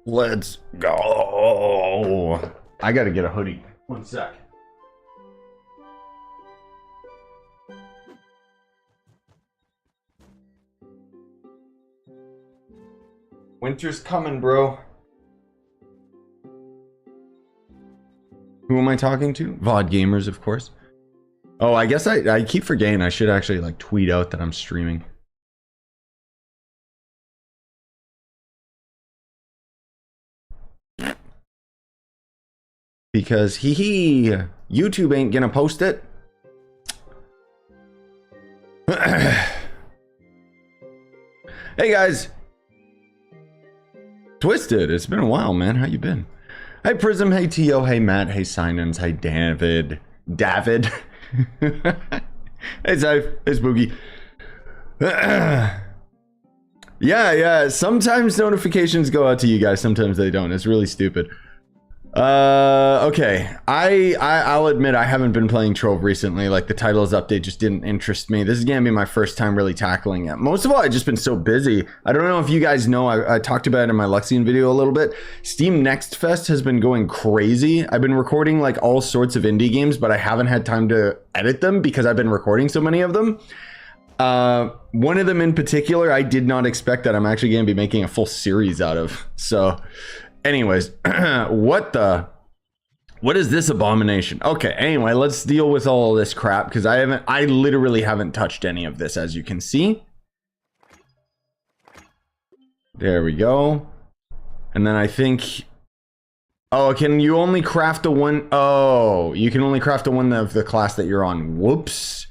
Let's go. I gotta get a hoodie. One sec. Winter's coming, bro. Who am I talking to? VOD gamers, of course. Oh, I guess I keep forgetting I should actually like tweet out that I'm streaming. Because YouTube ain't gonna post it. Hey guys. Twisted, it's been a while, man. How you been? Hey Prism, hey Tio, hey Matt, hey Sinans, hey David. Hey Zyph, hey Spooky. Yeah, sometimes notifications go out to you guys, sometimes they don't. It's really stupid. Okay. I'll admit I haven't been playing Trove recently. Like the titles update just didn't interest me. This is gonna be my first time really tackling it. Most of all, I've just been so busy. I don't know if you guys know, I talked about it in my Luxian video a little bit. Steam Next Fest has been going crazy. I've been recording like all sorts of indie games, but I haven't had time to edit them because I've been recording so many of them. One of them in particular, I did not expect that I'm actually gonna be making a full series out of. So anyways, what is this abomination? Okay, anyway, let's deal with all this crap because I literally haven't touched any of this, as you can see. There we go. And then I think, oh, can you only craft the one? Oh, you can only craft the one of the class that you're on. Whoops.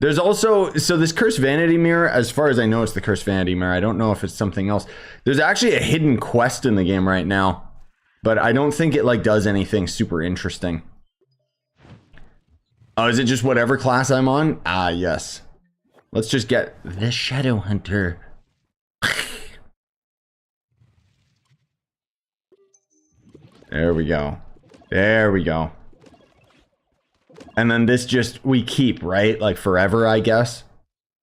There's also, so this Cursed Vanity Mirror, as far as I know, it's the Cursed Vanity Mirror. I don't know if it's something else. There's actually a hidden quest in the game right now, but I don't think it like does anything super interesting. Oh, is it just whatever class I'm on? Ah, yes. Let's just get the Shadow Hunter. There we go. There we go. And then this just, we keep, right? Like forever, I guess.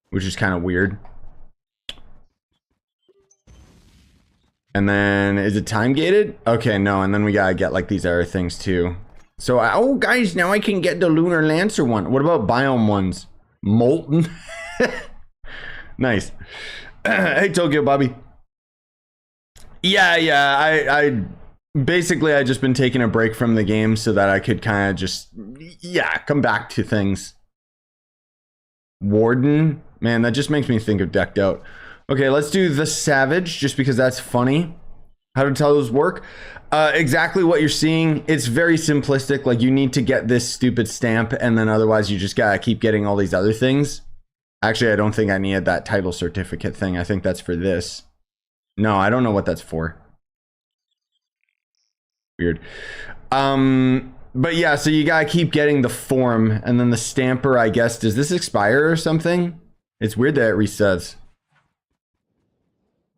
Which is kind of weird. And then, is it time gated? Okay, no, and then we gotta get like these other things too. So, oh guys, now I can get the Lunar Lancer one. What about biome ones? Molten? Nice. Hey, Tokyo Bobby. Yeah, I basically, I just been taking a break from the game so that I could kind of just, yeah, come back to things. Warden? Man, that just makes me think of Decked Out. Okay, let's do the Savage, just because that's funny. How do those work? Exactly what you're seeing. It's very simplistic. Like, you need to get this stupid stamp, and then otherwise you just gotta keep getting all these other things. Actually, I don't think I needed that title certificate thing. I think that's for this. No, I don't know what that's for. Weird. But yeah, so you gotta keep getting the form, and then the stamper, I guess, does this expire or something? It's weird that it resets.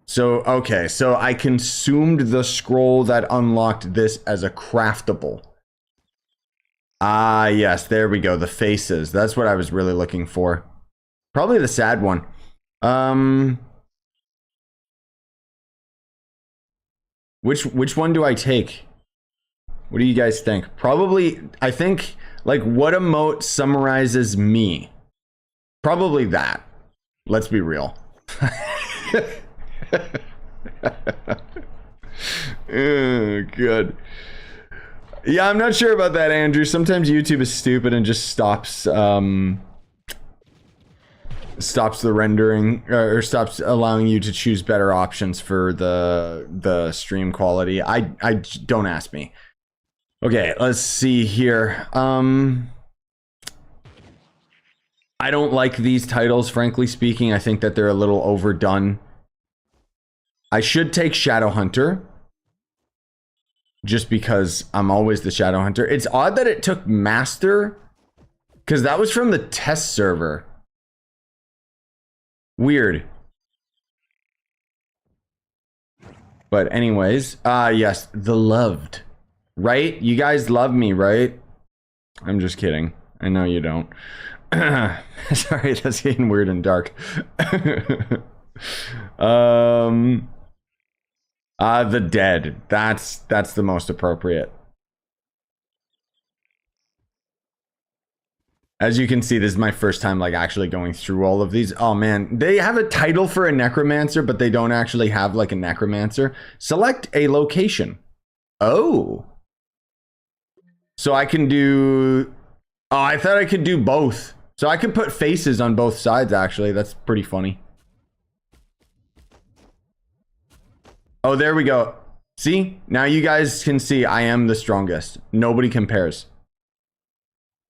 So, okay, so I consumed the scroll that unlocked this as a craftable. Ah, yes, there we go, the faces. That's what I was really looking for. Probably the sad one. Which one do I take? What do you guys think? Probably, I think, like, what emote summarizes me? Probably that. Let's be real. Oh, good. Yeah, I'm not sure about that, Andrew. Sometimes YouTube is stupid and just stops the rendering, or stops allowing you to choose better options for the stream quality. I don't ask me. Okay, let's see here. I don't like these titles, frankly speaking. I think that they're a little overdone. I should take Shadow Hunter, just because I'm always the Shadow Hunter. It's odd that it took Master, because that was from the test server. Weird. But anyways, yes, the Loved. Right? You guys love me, right? I'm just kidding. I know you don't. Sorry, that's getting weird and dark. The dead. That's the most appropriate. As you can see, this is my first time like actually going through all of these. Oh man, they have a title for a necromancer, but they don't actually have like a necromancer. Select a location. Oh. So I can do... Oh, I thought I could do both. So I could put faces on both sides, actually. That's pretty funny. Oh, there we go. See? Now you guys can see I am the strongest. Nobody compares.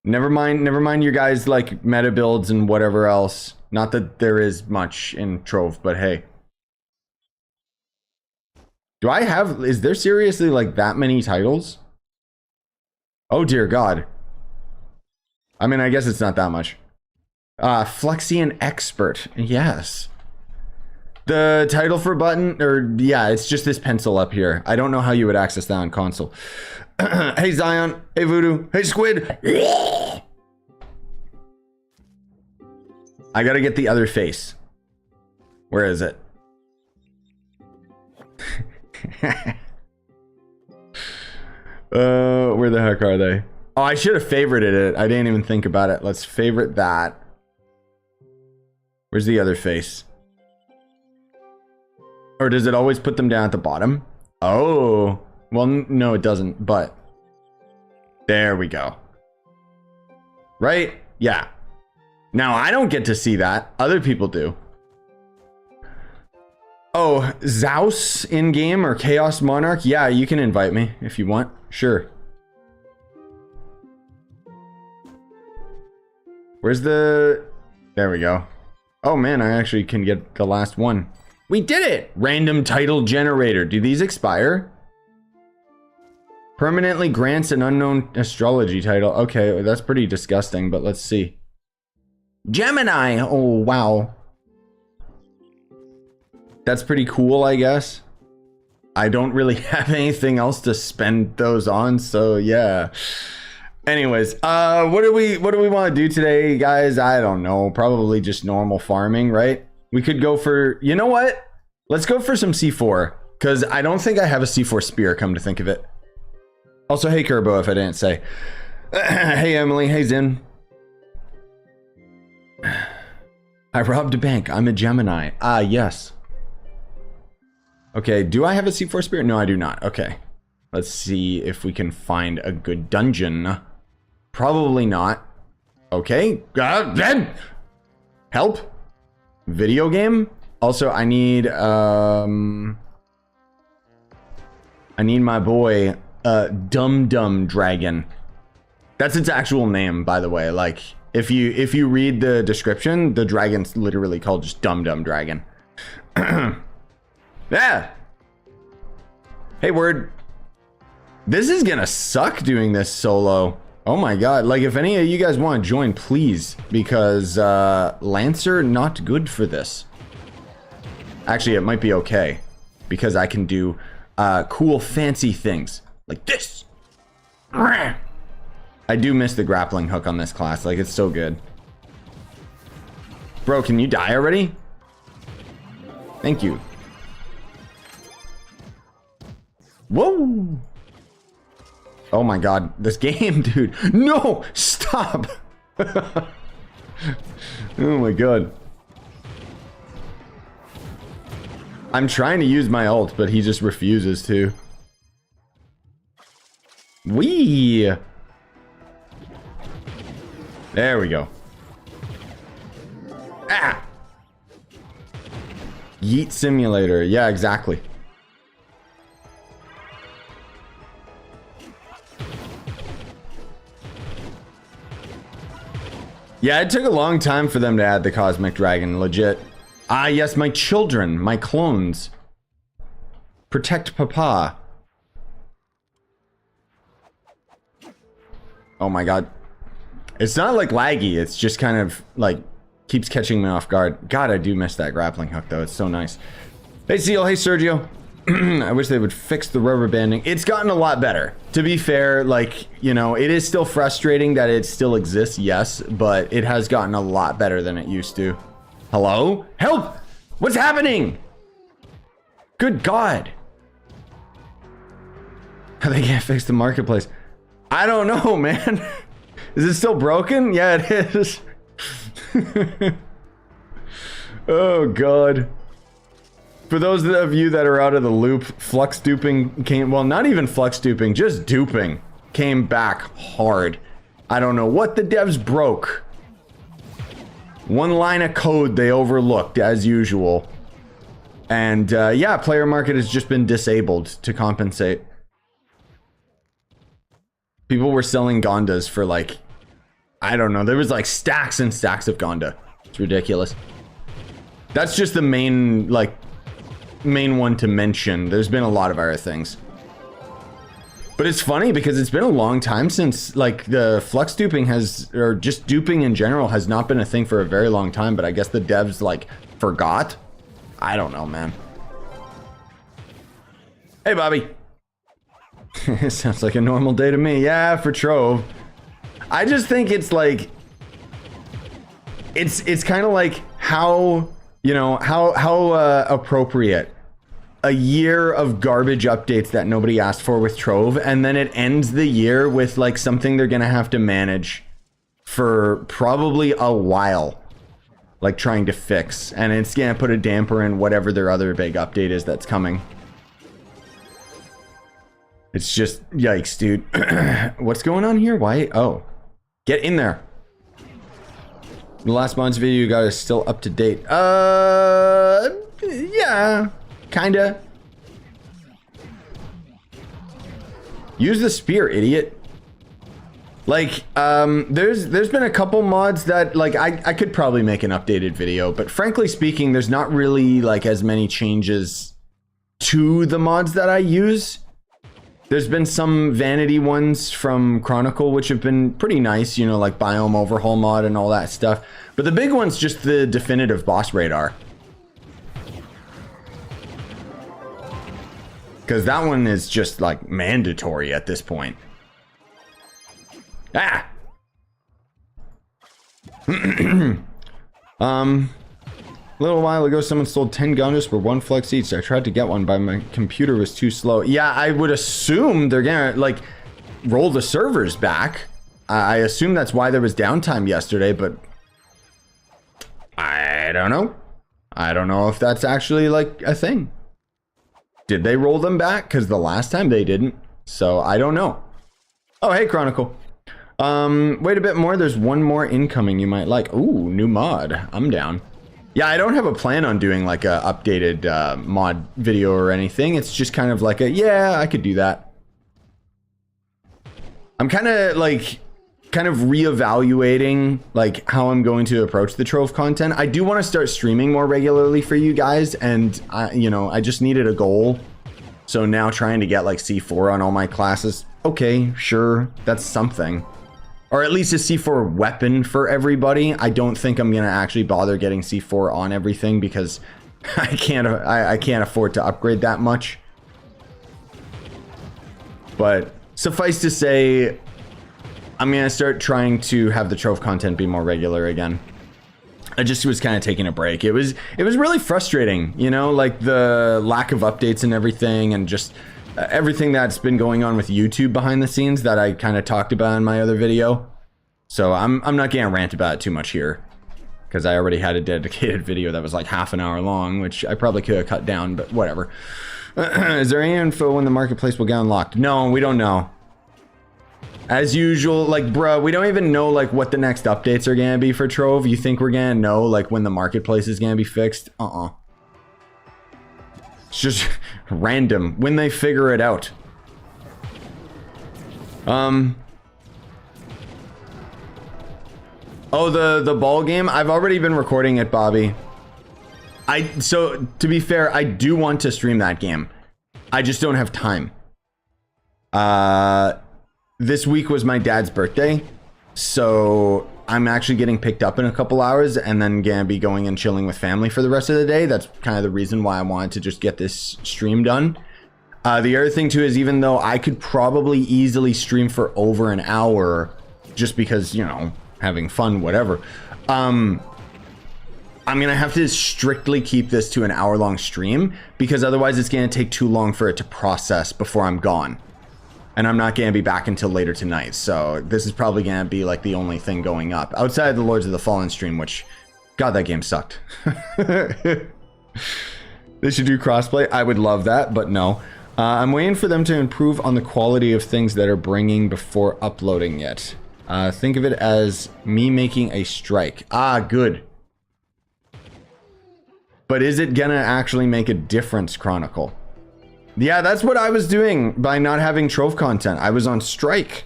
Never mind your guys like meta builds and whatever else. Not that there is much in Trove, but hey. Do I have... Is there seriously like that many titles? Oh dear God. I mean, I guess it's not that much. Flexian Expert. Yes. The title for button, or yeah, it's just this pencil up here. I don't know how you would access that on console. Hey Zion. Hey Voodoo. Hey Squid. I gotta get the other face. Where is it? Where the heck are they? Oh, I should have favorited it. I didn't even think about it. Let's favorite that. Where's the other face? Or does it always put them down at the bottom? Oh, well, no, it doesn't, but there we go. Right? Yeah. Now, I don't get to see that. Other people do. Oh, Zeus in-game or Chaos Monarch? Yeah, you can invite me if you want. Sure. Where's the... There we go. Oh, man, I actually can get the last one. We did it! Random title generator. Do these expire? Permanently grants an unknown astrology title. Okay, that's pretty disgusting, but let's see. Gemini! Oh, wow. That's pretty cool, I guess. I don't really have anything else to spend those on, so yeah. Anyways, what do we want to do today, guys? I don't know. Probably just normal farming, right? We could go for... You know what? Let's go for some C4, because I don't think I have a C4 spear, come to think of it. Also, hey, Kerbo, if I didn't say. Hey, Emily. Hey, Zin. I robbed a bank. I'm a Gemini. Ah, yes. Okay, do I have a C4 spear? No, I do not. Okay. Let's see if we can find a good dungeon. Probably not. Okay. Help. Video game? Also, I need my boy, Dum Dum Dragon. That's its actual name, by the way. Like, if you read the description, the dragon's literally called just Dum Dum Dragon. Yeah. Hey, word. This is gonna suck doing this solo. Oh my God. Like, if any of you guys want to join, please, because Lancer not good for this. Actually, it might be okay because I can do cool, fancy things like this. I do miss the grappling hook on this class. Like, it's so good. Bro, can you die already? Thank you. Whoa. Oh my God, this game, dude. No, stop. Oh my God. I'm trying to use my ult, but he just refuses to. Wee. There we go. Ah. Yeet simulator. Yeah, exactly. Yeah, it took a long time for them to add the Cosmic Dragon, legit. Ah, yes, my children, my clones. Protect Papa. Oh my God. It's not like laggy, it's just kind of like keeps catching me off guard. God, I do miss that grappling hook though, it's so nice. Hey Seal, hey Sergio. I wish they would fix the rubber banding. It's gotten a lot better. To be fair, like, you know, it is still frustrating that it still exists, yes, but it has gotten a lot better than it used to. Hello? Help! What's happening? Good God. They can't fix the marketplace. I don't know, man. Is it still broken? Yeah, it is. Oh, God. For those of you that are out of the loop, flux duping came... Well, not even flux duping, just duping came back hard. I don't know what the devs broke. One line of code they overlooked, as usual. And, yeah, player market has just been disabled to compensate. People were selling Gondas for, like... I don't know. There was, like, stacks and stacks of Gonda. It's ridiculous. That's just the main, like... main one to mention. There's been a lot of other things. But it's funny because it's been a long time since, like, the flux duping has, or just duping in general has not been a thing for a very long time, but I guess the devs, like, forgot. I don't know, man. Hey, Bobby. It sounds like a normal day to me. Yeah, for Trove. I just think it's like, it's kind of like how, you know, how appropriate a year of garbage updates that nobody asked for with Trove, and then it ends the year with like something they're gonna have to manage for probably a while, like trying to fix, and it's gonna put a damper in whatever their other big update is that's coming. It's just yikes, dude. What's going on here? Why? Oh, get in there. The last month's video you got is still up to date. Yeah. Kinda. Use the spear, idiot. Like, there's been a couple mods that, like, I could probably make an updated video, but frankly speaking, there's not really, like, as many changes to the mods that I use. There's been some vanity ones from Chronicle, which have been pretty nice, you know, like biome overhaul mod and all that stuff. But the big one's just the definitive boss radar. Because that one is just, like, mandatory at this point. Ah! A little while ago, someone sold 10 Gundams for 1 flex each. I tried to get one, but my computer was too slow. Yeah, I would assume they're gonna, like, roll the servers back. I assume that's why there was downtime yesterday, but... I don't know. I don't know if that's actually, like, a thing. Did they roll them back? Because the last time they didn't. So, I don't know. Oh, hey, Chronicle. Wait a bit more. There's one more incoming you might like. Ooh, new mod. I'm down. Yeah, I don't have a plan on doing, like, a updated mod video or anything. It's just kind of like a, yeah, I could do that. I'm kind of reevaluating, like, how I'm going to approach the Trove content. I do want to start streaming more regularly for you guys, and you know, I just needed a goal. So now trying to get, like, C4 on all my classes. Okay, sure, that's something. Or at least a C4 weapon for everybody. I don't think I'm gonna actually bother getting C4 on everything because I can't afford to upgrade that much. But suffice to say, I'm gonna start trying to have the Trove content be more regular again. I just was kind of taking a break. It was really frustrating, you know, like the lack of updates and everything, and just everything that's been going on with YouTube behind the scenes that I kind of talked about in my other video. So I'm not gonna rant about it too much here, because I already had a dedicated video that was like half an hour long, which I probably could have cut down, but whatever. Is there any info when the marketplace will get unlocked? No, we don't know. As usual, like, bro, we don't even know, like, what the next updates are gonna be for Trove. You think we're gonna know, like, when the marketplace is gonna be fixed? It's just random when they figure it out. Oh, the ball game? I've already been recording it, Bobby. So, to be fair, I do want to stream that game. I just don't have time. This week was my dad's birthday, so I'm actually getting picked up in a couple hours and then gonna be going and chilling with family for the rest of the day. That's kind of the reason why I wanted to just get this stream done. The other thing too is, even though I could probably easily stream for over an hour just because, you know, having fun, whatever, I'm gonna have to strictly keep this to an hour-long stream, because otherwise it's gonna take too long for it to process before I'm gone. and I'm not going to be back until later tonight. So this is probably going to be like the only thing going up outside of the Lords of the Fallen stream, which, God, that game sucked. They should do crossplay. I would love that, but no. I'm waiting for them to improve on the quality of things that are bringing before uploading it. Think of it as me making a strike. Ah, good. But is it gonna actually make a difference, Chronicle? Yeah, that's what I was doing by not having Trove content. I was on strike.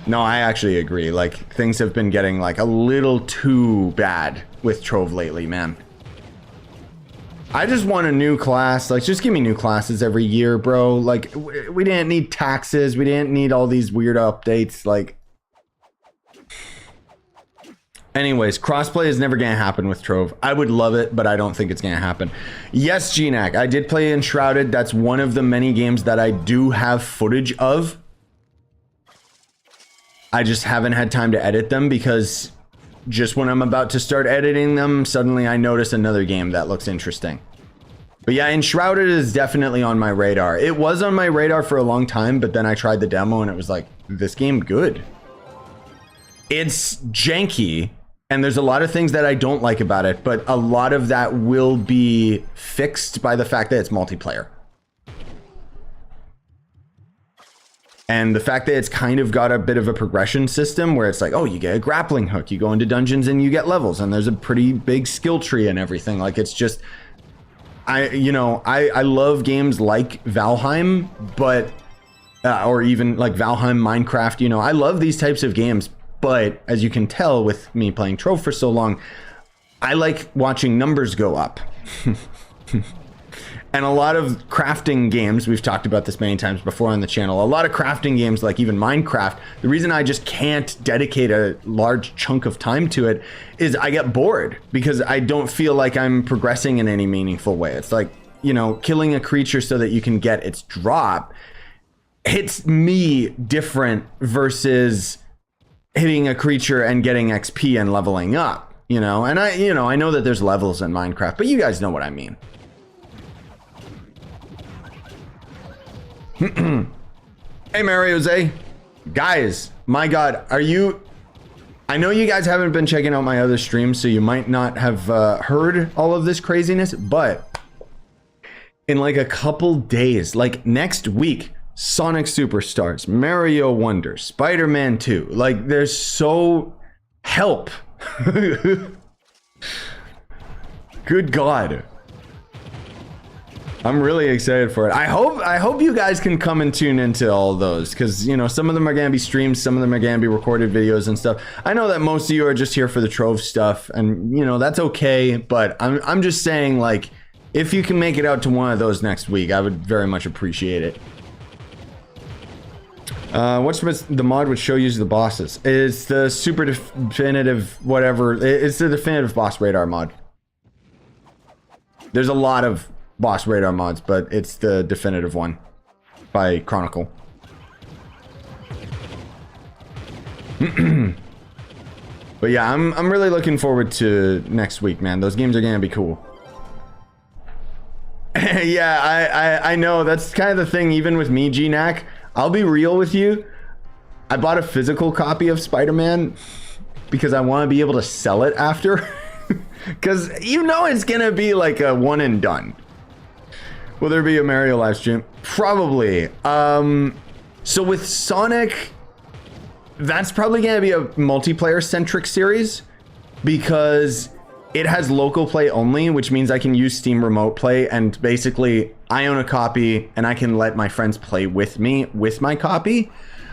No, I actually agree. Like, things have been getting like a little too bad with Trove lately, man. I just want a new class. Like, just give me new classes every year, bro. Like, we didn't need taxes. We didn't need all these weird updates. Like, anyways, crossplay is never going to happen with Trove. I would love it, but I don't think it's going to happen. Yes, GNAC, I did play Enshrouded. That's one of the many games that I do have footage of. I just haven't had time to edit them because just when I'm about to start editing them, suddenly I notice another game that looks interesting. But yeah, Enshrouded is definitely on my radar. It was on my radar for a long time, but then I tried the demo and it was like, this game good. It's janky, and there's a lot of things that I don't like about it, but a lot of that will be fixed by the fact that it's multiplayer. And the fact that it's kind of got a bit of a progression system where it's like, oh, you get a grappling hook, you go into dungeons and you get levels, and there's a pretty big skill tree and everything. Like, it's just, I love games like Valheim, but, or even like Valheim, Minecraft, you know, I love these types of games, but as you can tell with me playing Trove for so long, I like watching numbers go up. And a lot of crafting games, we've talked about this many times before on the channel, a lot of crafting games like even Minecraft, the reason I just can't dedicate a large chunk of time to it is I get bored because I don't feel like I'm progressing in any meaningful way. It's like, you know, killing a creature so that you can get its drop hits me different versus hitting a creature and getting XP and leveling up, you know? And I know that there's levels in Minecraft, but you guys know what I mean. Hey, Mario Zay. Guys, my God, are you... I know you guys haven't been checking out my other streams, so you might not have heard all of this craziness, but in like a couple days, like next week, Sonic Superstars, Mario Wonder, Spider-Man 2, like there's so... Help. Good God. I'm really excited for it. I hope you guys can come and tune into all those, because, you know, some of them are going to be streams, some of them are going to be recorded videos and stuff. I know that most of you are just here for the Trove stuff, and, you know, that's okay, but I'm just saying, like, if you can make it out to one of those next week, I would very much appreciate it. What's the mod which show you the bosses? It's the super definitive whatever. It's the definitive boss radar mod. There's a lot of boss radar mods, but it's the definitive one by Chronicle. But yeah, I'm really looking forward to next week, man. Those games are gonna be cool. Yeah, I know that's kind of the thing. Even with me, GNAC, I'll be real with you. I bought a physical copy of Spider-Man because I want to be able to sell it after. Because you know it's gonna be like a one and done. Will there be a Mario live stream? Probably. So with Sonic, that's probably gonna be a multiplayer centric series because it has local play only, which means I can use Steam Remote Play, and basically I own a copy and I can let my friends play with me with my copy.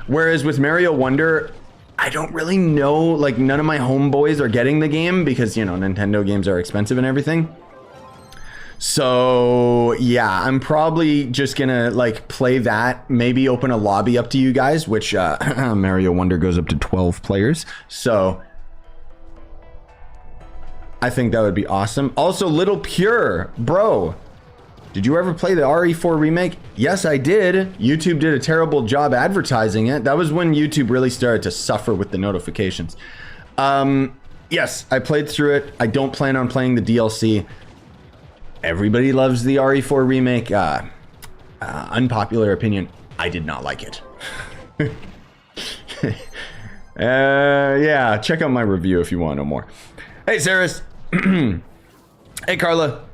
Whereas with Mario Wonder, I don't really know, like none of my homeboys are getting the game because, you know, Nintendo games are expensive and everything. So yeah, I'm probably just gonna like play that, maybe open a lobby up to you guys, which Mario Wonder goes up to 12 players. So I think that would be awesome. Also, Little Pure, bro, did you ever play the RE4 remake? Yes, I did. YouTube did a terrible job advertising it. That was when YouTube really started to suffer with the notifications. Yes, I played through it. I don't plan on playing the DLC. Everybody loves the RE4 remake. Unpopular opinion. I did not like it. Yeah, check out my review if you want to know more. Hey, Saris. Hey, Carla.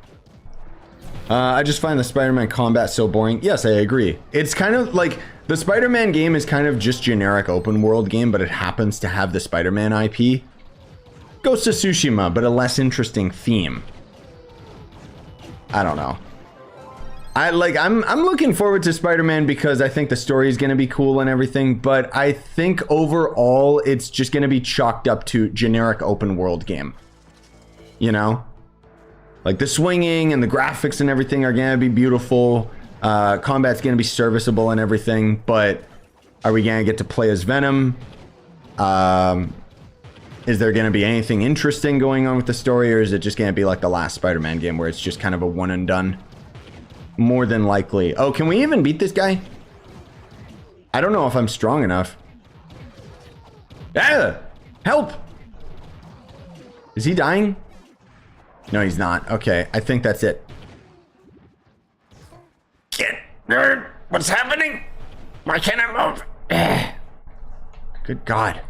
I just find the Spider-Man combat so boring. Yes, I agree. It's kind of like the Spider-Man game is kind of just generic open world game, but it happens to have the Spider-Man IP. Ghost of Tsushima, but a less interesting theme. I don't know. I'm looking forward to Spider-Man because I think the story is going to be cool and everything, but I think overall it's just going to be chalked up to generic open world game. You know? Like the swinging and the graphics and everything are going to be beautiful. Combat's going to be serviceable and everything, but are we going to get to play as Venom? Is there going to be anything interesting going on with the story, or is it just going to be like the last Spider-Man game where it's just kind of a one and done? More than likely. Oh, can we even beat this guy? I don't know if I'm strong enough. Ah! Help! Is he dying? No, he's not. Okay, I think that's it. Get nerd! What's happening? Why can't I move? Good God.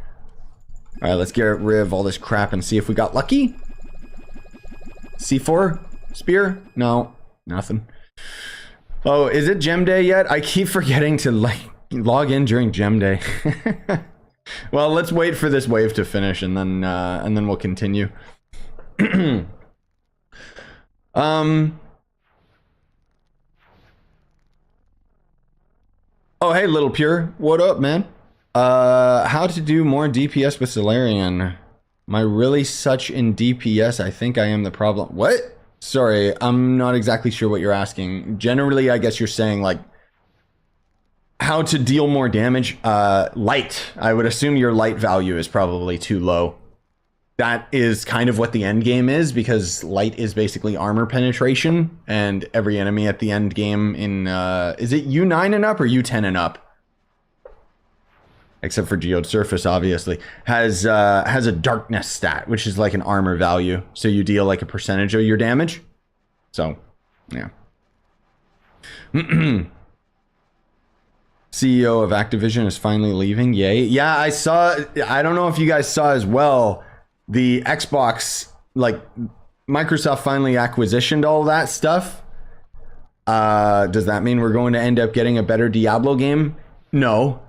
Alright, let's get rid of all this crap and see if we got lucky. C4? Spear? No. Nothing. Oh, is it gem day yet? I keep forgetting to log in during gem day. Well, let's wait for this wave to finish and then we'll continue. Oh, hey, Little Pure. What up, man? How to do more DPS with Solarian? Am I really such in DPS? I think I am the problem. What? Sorry, I'm not exactly sure what you're asking. Generally, I guess you're saying, like, how to deal more damage. Light. I would assume your light value is probably too low. That is kind of what the end game is, because light is basically armor penetration, and every enemy at the end game in, is it U9 and up or U10 and up? Except for Geode Surface, obviously, has a darkness stat, which is like an armor value. So you deal like a percentage of your damage. So, yeah. CEO of Activision is finally leaving. Yay. Yeah, I saw, I don't know if you guys saw as well, the Xbox, like, Microsoft finally acquisitioned all that stuff. Does that mean we're going to end up getting a better Diablo game? No,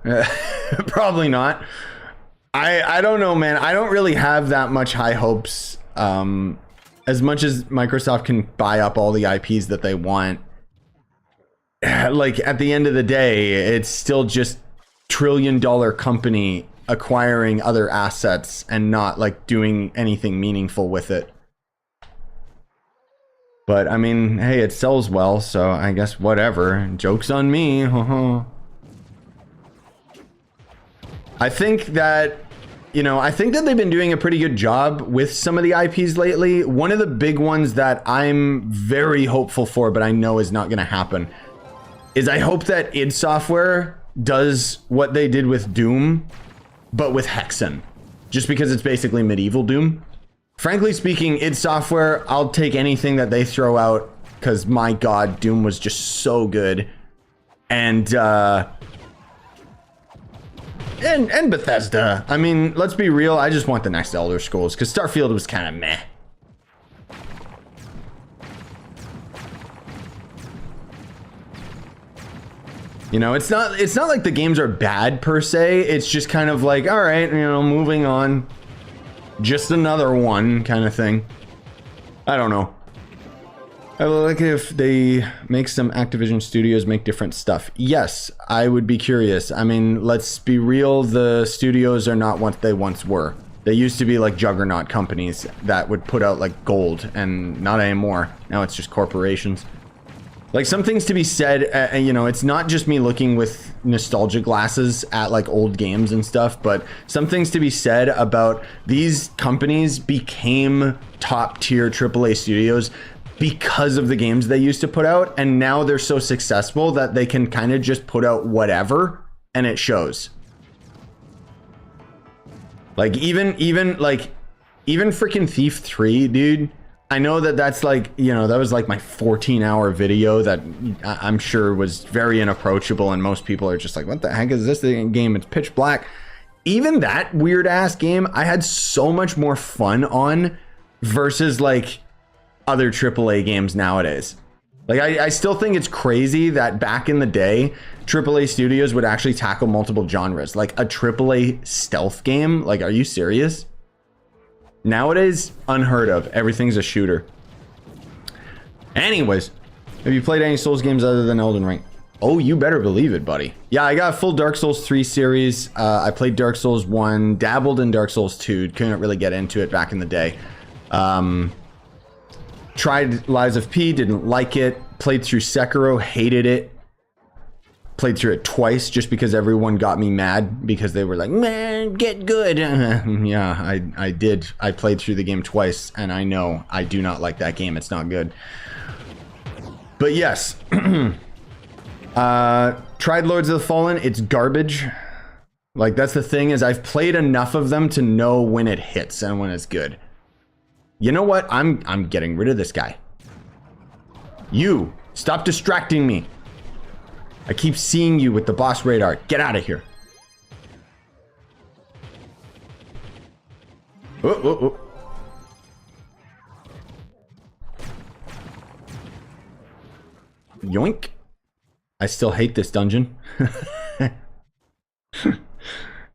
probably not. I don't know, man. I don't really have that much high hopes. As much as Microsoft can buy up all the IPs that they want, like at the end of the day, it's still just trillion-dollar company acquiring other assets and not like doing anything meaningful with it. But I mean, hey, it sells well, so I guess whatever. Joke's on me. I think that, you know, I think that they've been doing a pretty good job with some of the IPs lately. One of the big ones that I'm very hopeful for, but I know is not going to happen, is I hope that id Software does what they did with Doom, but with Hexen, just because it's basically medieval Doom. Frankly speaking, id Software, I'll take anything that they throw out, because my God, Doom was just so good. And Bethesda. I mean, let's be real. I just want the next Elder Scrolls, because Starfield was kind of meh. You know, it's not like the games are bad per se. It's just kind of like, all right, you know, moving on. Just another one kind of thing. I don't know. I would like if they make some Activision studios make different stuff. Yes, I would be curious. I mean, let's be real. The studios are not what they once were. They used to be like juggernaut companies that would put out like gold, and not anymore. Now it's just corporations. Like, some things to be said, you know, it's not just me looking with nostalgia glasses at like old games and stuff, but some things to be said about these companies became top tier AAA studios because of the games they used to put out, and now they're so successful that they can kind of just put out whatever and it shows. Like even freaking Thief 3, dude. I know that that's like, you know, that was like my 14-hour video that I'm sure was very inapproachable, and most people are just like, what the heck is this game? It's pitch black. Even that weird ass game, I had so much more fun on versus like other AAA games nowadays. Like I still think it's crazy that back in the day, AAA studios would actually tackle multiple genres. Like a AAA stealth game. Like, are you serious? Nowadays, unheard of. Everything's a shooter. Anyways, have you played any Souls games other than Elden Ring? Oh, you better believe it, buddy. Yeah, I got a full Dark Souls 3 series. I played Dark Souls 1, dabbled in Dark Souls 2. Couldn't really get into it back in the day. Tried Lies of P, didn't like it. Played through Sekiro, hated it. Played through it twice just because everyone got me mad because they were like, man, get good. Yeah, I did. I played through the game twice, and I know I do not like that game. It's not good. But yes, tried Lords of the Fallen. It's garbage. Like, that's the thing, is I've played enough of them to know when it hits and when it's good. You know what? I'm getting rid of this guy. You, stop distracting me. I keep seeing you with the boss radar. Get out of here. Oh, oh, oh. Yoink. I still hate this dungeon.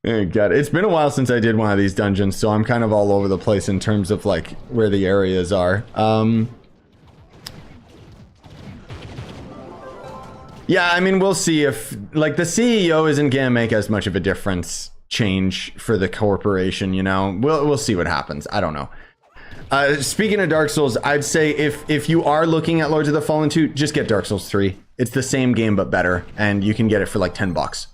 Oh God, it's been a while since I did one of these dungeons, so I'm kind of all over the place in terms of like where the areas are. Yeah, I mean, we'll see if like the CEO isn't gonna make as much of a difference change for the corporation, you know. We'll see what happens. I don't know. Speaking of Dark Souls, I'd say if you are looking at Lords of the Fallen 2, just get Dark Souls 3. It's the same game but better, and you can get it for like $10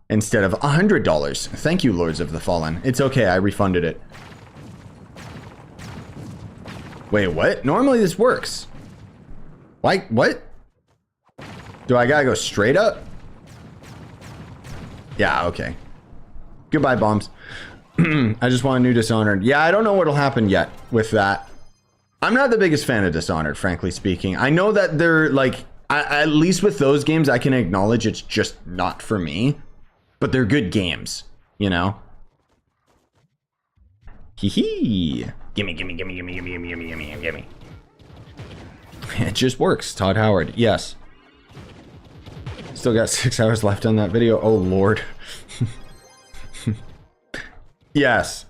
instead of $100. Thank you, Lords of the Fallen. It's okay, I refunded it. Wait, what? Normally this works. Why? What? Do I gotta go straight up? Yeah, okay. Goodbye, bombs. I just want a new Dishonored. Yeah, I don't know what'll happen yet with that. I'm not the biggest fan of Dishonored, frankly speaking. I know that they're like, at least with those games, I can acknowledge it's just not for me. But they're good games, you know? Hee hee. Gimme, gimme, gimme, gimme, gimme, gimme, gimme, gimme, gimme. It just works, Todd Howard. Yes. Still got 6 hours left on that video. Oh, Lord. Yes.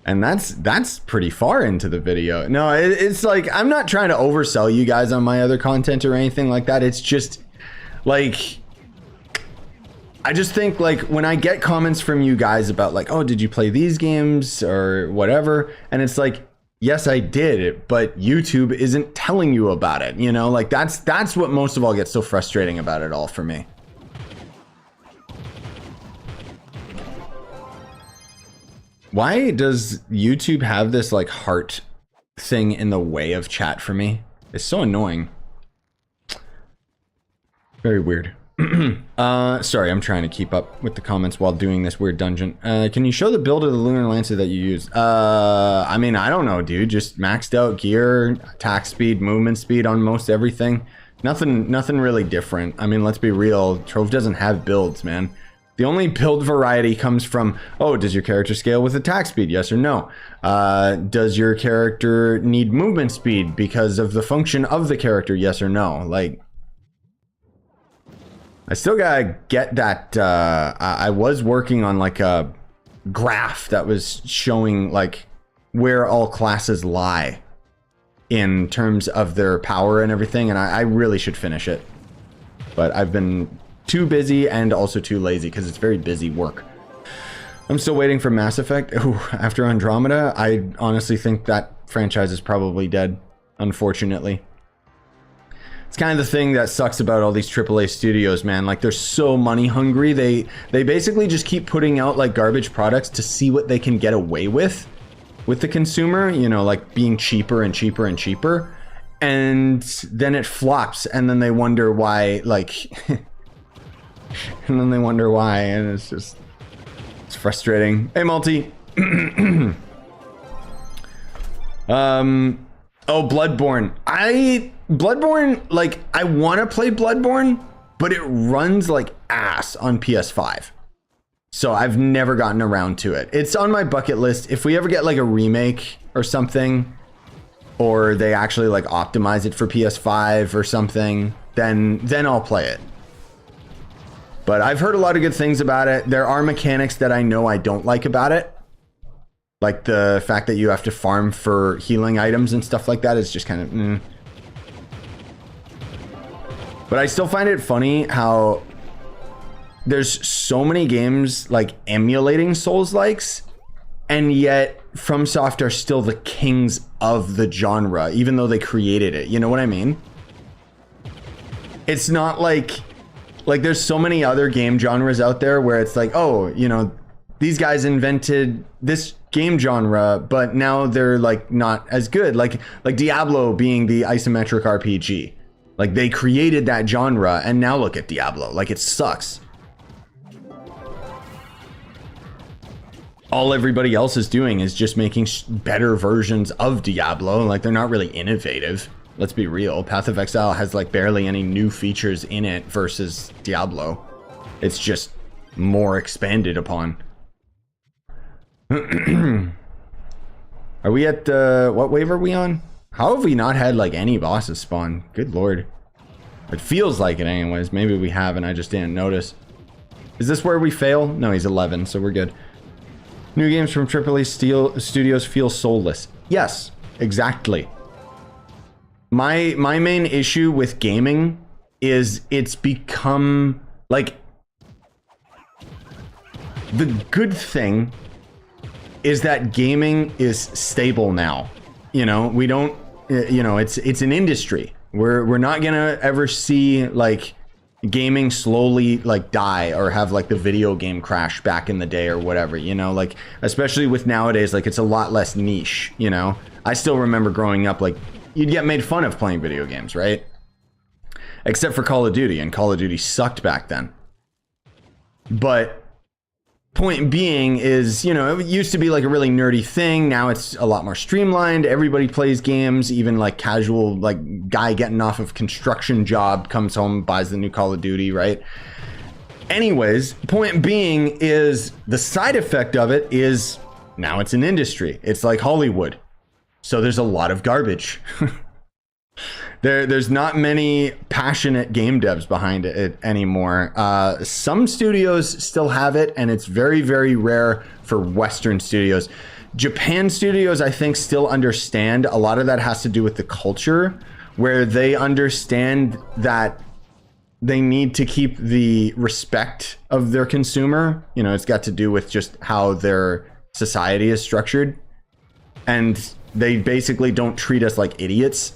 And that's pretty far into the video. No, it's like, I'm not trying to oversell you guys on my other content or anything like that. It's just like, I just think like when I get comments from you guys about like, oh, did you play these games or whatever? And it's like, yes, I did, but YouTube isn't telling you about it. You know, like that's what most of all gets so frustrating about it all for me. Why does YouTube have this like heart thing in the way of chat for me? It's so annoying. Very weird. Sorry, I'm trying to keep up with the comments while doing this weird dungeon. Can you show the build of the Lunar Lancer that you use? I mean, I don't know, dude. Just maxed out gear, attack speed, movement speed on most everything. Nothing really different. I mean, let's be real. Trove doesn't have builds, man. The only build variety comes from, oh, does your character scale with attack speed? Yes or no? Does your character need movement speed because of the function of the character? Yes or no? Like, I still gotta get that. I was working on like a graph that was showing like where all classes lie in terms of their power and everything, and I really should finish it. But I've been too busy and also too lazy because it's very busy work. I'm still waiting for Mass Effect. Ooh, after Andromeda, I honestly think that franchise is probably dead, unfortunately. It's kind of the thing that sucks about all these AAA studios, man. Like, they're so money hungry. They basically just keep putting out like garbage products to see what they can get away with the consumer, you know, like being cheaper and cheaper and cheaper. And then it flops, and then they wonder why, like, and then they wonder why, and it's frustrating. Hey, Multi. Oh, Bloodborne. Like, I want to play Bloodborne, but it runs like ass on PS5. So I've never gotten around to it. It's on my bucket list. If we ever get like a remake or something, or they actually like optimize it for PS5 or something, then I'll play it. But I've heard a lot of good things about it. There are mechanics that I know I don't like about it. Like the fact that you have to farm for healing items and stuff like that is just kind of But I still find it funny how there's so many games like emulating Souls-likes, and yet FromSoft are still the kings of the genre, even though they created it. You know what I mean? It's not like there's so many other game genres out there where it's like, oh, you know, these guys invented this game genre, but now they're like not as good. Like Diablo being the isometric RPG. Like they created that genre, and now look at Diablo. Like it sucks. All everybody else is doing is just making better versions of Diablo. Like they're not really innovative. Let's be real. Path of Exile has like barely any new features in it versus Diablo. It's just more expanded upon. Are we at what wave are we on? How have we not had like any bosses spawn? Good lord. It feels like it anyways. Maybe we have and I just didn't notice. Is this where we fail? No, he's 11, so we're good. New games from AAA studios feel soulless. Yes, exactly. My main issue with gaming is it's become like, the good thing is that gaming is stable now. You know, we don't, you know, it's an industry. We're not gonna ever see like gaming slowly like die or have like the video game crash back in the day or whatever, you know, like especially with nowadays, like it's a lot less niche, you know. I still remember growing up, like you'd get made fun of playing video games, right? Except for Call of Duty, and Call of Duty sucked back then. But point being is, you know, it used to be like a really nerdy thing. Now it's a lot more streamlined. Everybody plays games. Even like casual, like guy getting off of construction job comes home, buys the new Call of Duty, right? Anyways, point being is the side effect of it is now it's an industry. It's like Hollywood. So there's a lot of garbage. There's not many passionate game devs behind it anymore. Some studios still have it, and it's very, very rare for Western studios. Japan studios, I think, still understand. A lot of that has to do with the culture, where they understand that they need to keep the respect of their consumer. You know, it's got to do with just how their society is structured. And they basically don't treat us like idiots.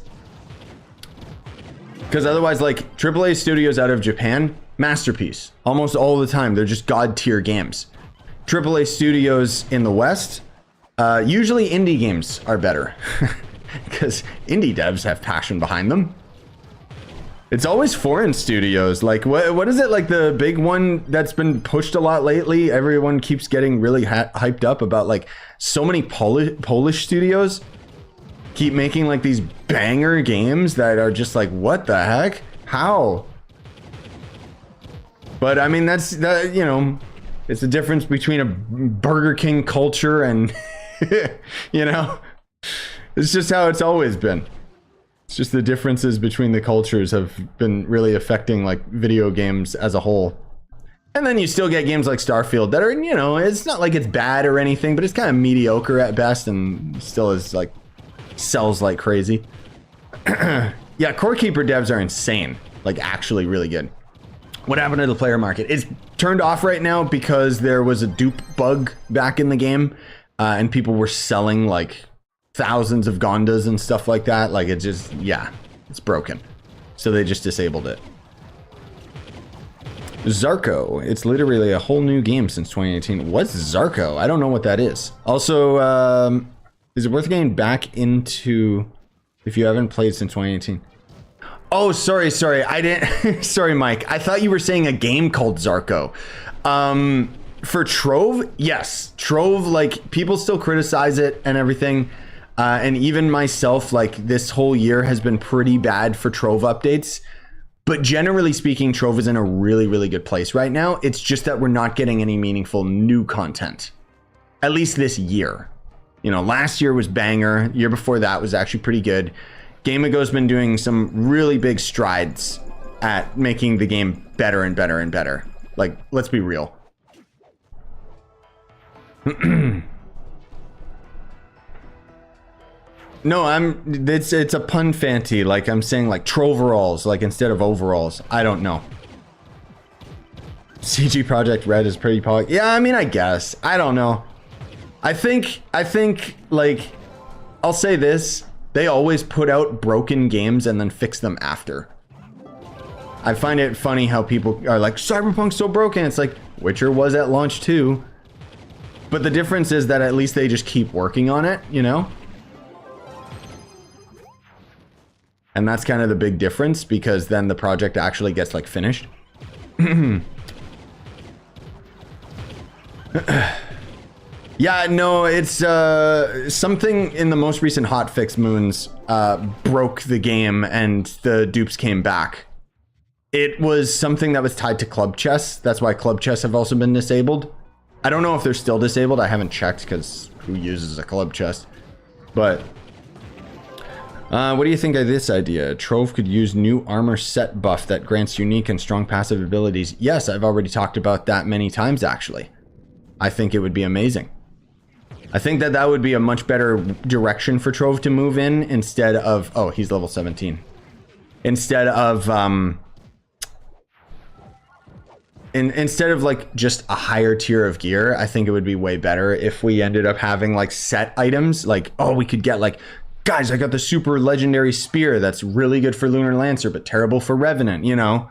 Because otherwise, like, AAA studios out of Japan, masterpiece. Almost all the time, they're just god tier games. AAA studios in the West, usually indie games are better. Because indie devs have passion behind them. It's always foreign studios. Like, what is it, like the big one that's been pushed a lot lately? Everyone keeps getting really hyped up about, like, so many Polish studios keep making like these banger games that are just like, what the heck? How? But I mean, that's, you know, it's the difference between a Burger King culture and, you know, it's just how it's always been. It's just the differences between the cultures have been really affecting like video games as a whole. And then you still get games like Starfield that are, you know, it's not like it's bad or anything, but it's kind of mediocre at best and still is like, sells like crazy. Yeah, Core Keeper devs are insane. Like actually really good. What happened to the player market? It's turned off right now because there was a dupe bug back in the game, and people were selling like thousands of Gondas and stuff like that. Like it just, yeah, it's broken. So they just disabled it. Zarko. It's literally a whole new game since 2018. What's Zarko? I don't know what that is. Also, is it worth getting back into if you haven't played since 2018? Oh, sorry. I didn't. Sorry, Mike. I thought you were saying a game called Zarko. For Trove, yes. Trove, like, people still criticize it and everything. And even myself, like this whole year has been pretty bad for Trove updates. But generally speaking, Trove is in a really, really good place right now. It's just that we're not getting any meaningful new content, at least this year. You know, last year was banger. Year before that was actually pretty good. Game Ago's been doing some really big strides at making the game better and better and better. Like, let's be real. No, it's a pun fancy. Like I'm saying, like troveralls, like instead of overalls. I don't know. CG Project Red is pretty poly. Yeah, I mean, I guess. I don't know. I think like I'll say this. They always put out broken games and then fix them after. I find it funny how people are like, Cyberpunk's so broken. It's like, Witcher was at launch too. But the difference is that at least they just keep working on it, you know? And that's kind of the big difference, because then the project actually gets like finished. Yeah, no, it's something in the most recent hotfix moons broke the game and the dupes came back. It was something that was tied to club chess. That's why club chess have also been disabled. I don't know if they're still disabled. I haven't checked because who uses a club chess? But what do you think of this idea? Trove could use new armor set buff that grants unique and strong passive abilities. Yes, I've already talked about that many times, actually. I think it would be amazing. I think that that would be a much better direction for Trove to move in instead of... Oh, he's level 17. Instead of... Instead of like just a higher tier of gear, I think it would be way better if we ended up having like set items. Like, oh, we could get like... Guys, I got the super legendary spear that's really good for Lunar Lancer, but terrible for Revenant, you know?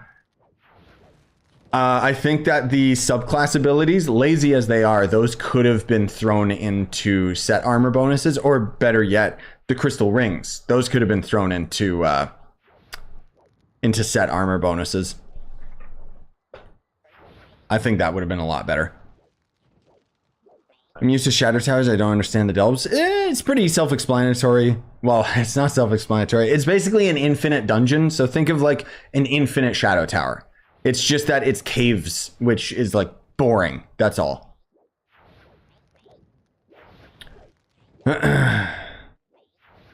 I think that the subclass abilities, lazy as they are, those could have been thrown into set armor bonuses, or better yet, the crystal rings. Those could have been thrown into set armor bonuses. I think that would have been a lot better. I'm used to Shadow Towers. I don't understand the delves. It's pretty self-explanatory. Well, it's not self-explanatory. It's basically an infinite dungeon. So think of like an infinite Shadow Tower. It's just that it's caves, which is like boring. That's all. They're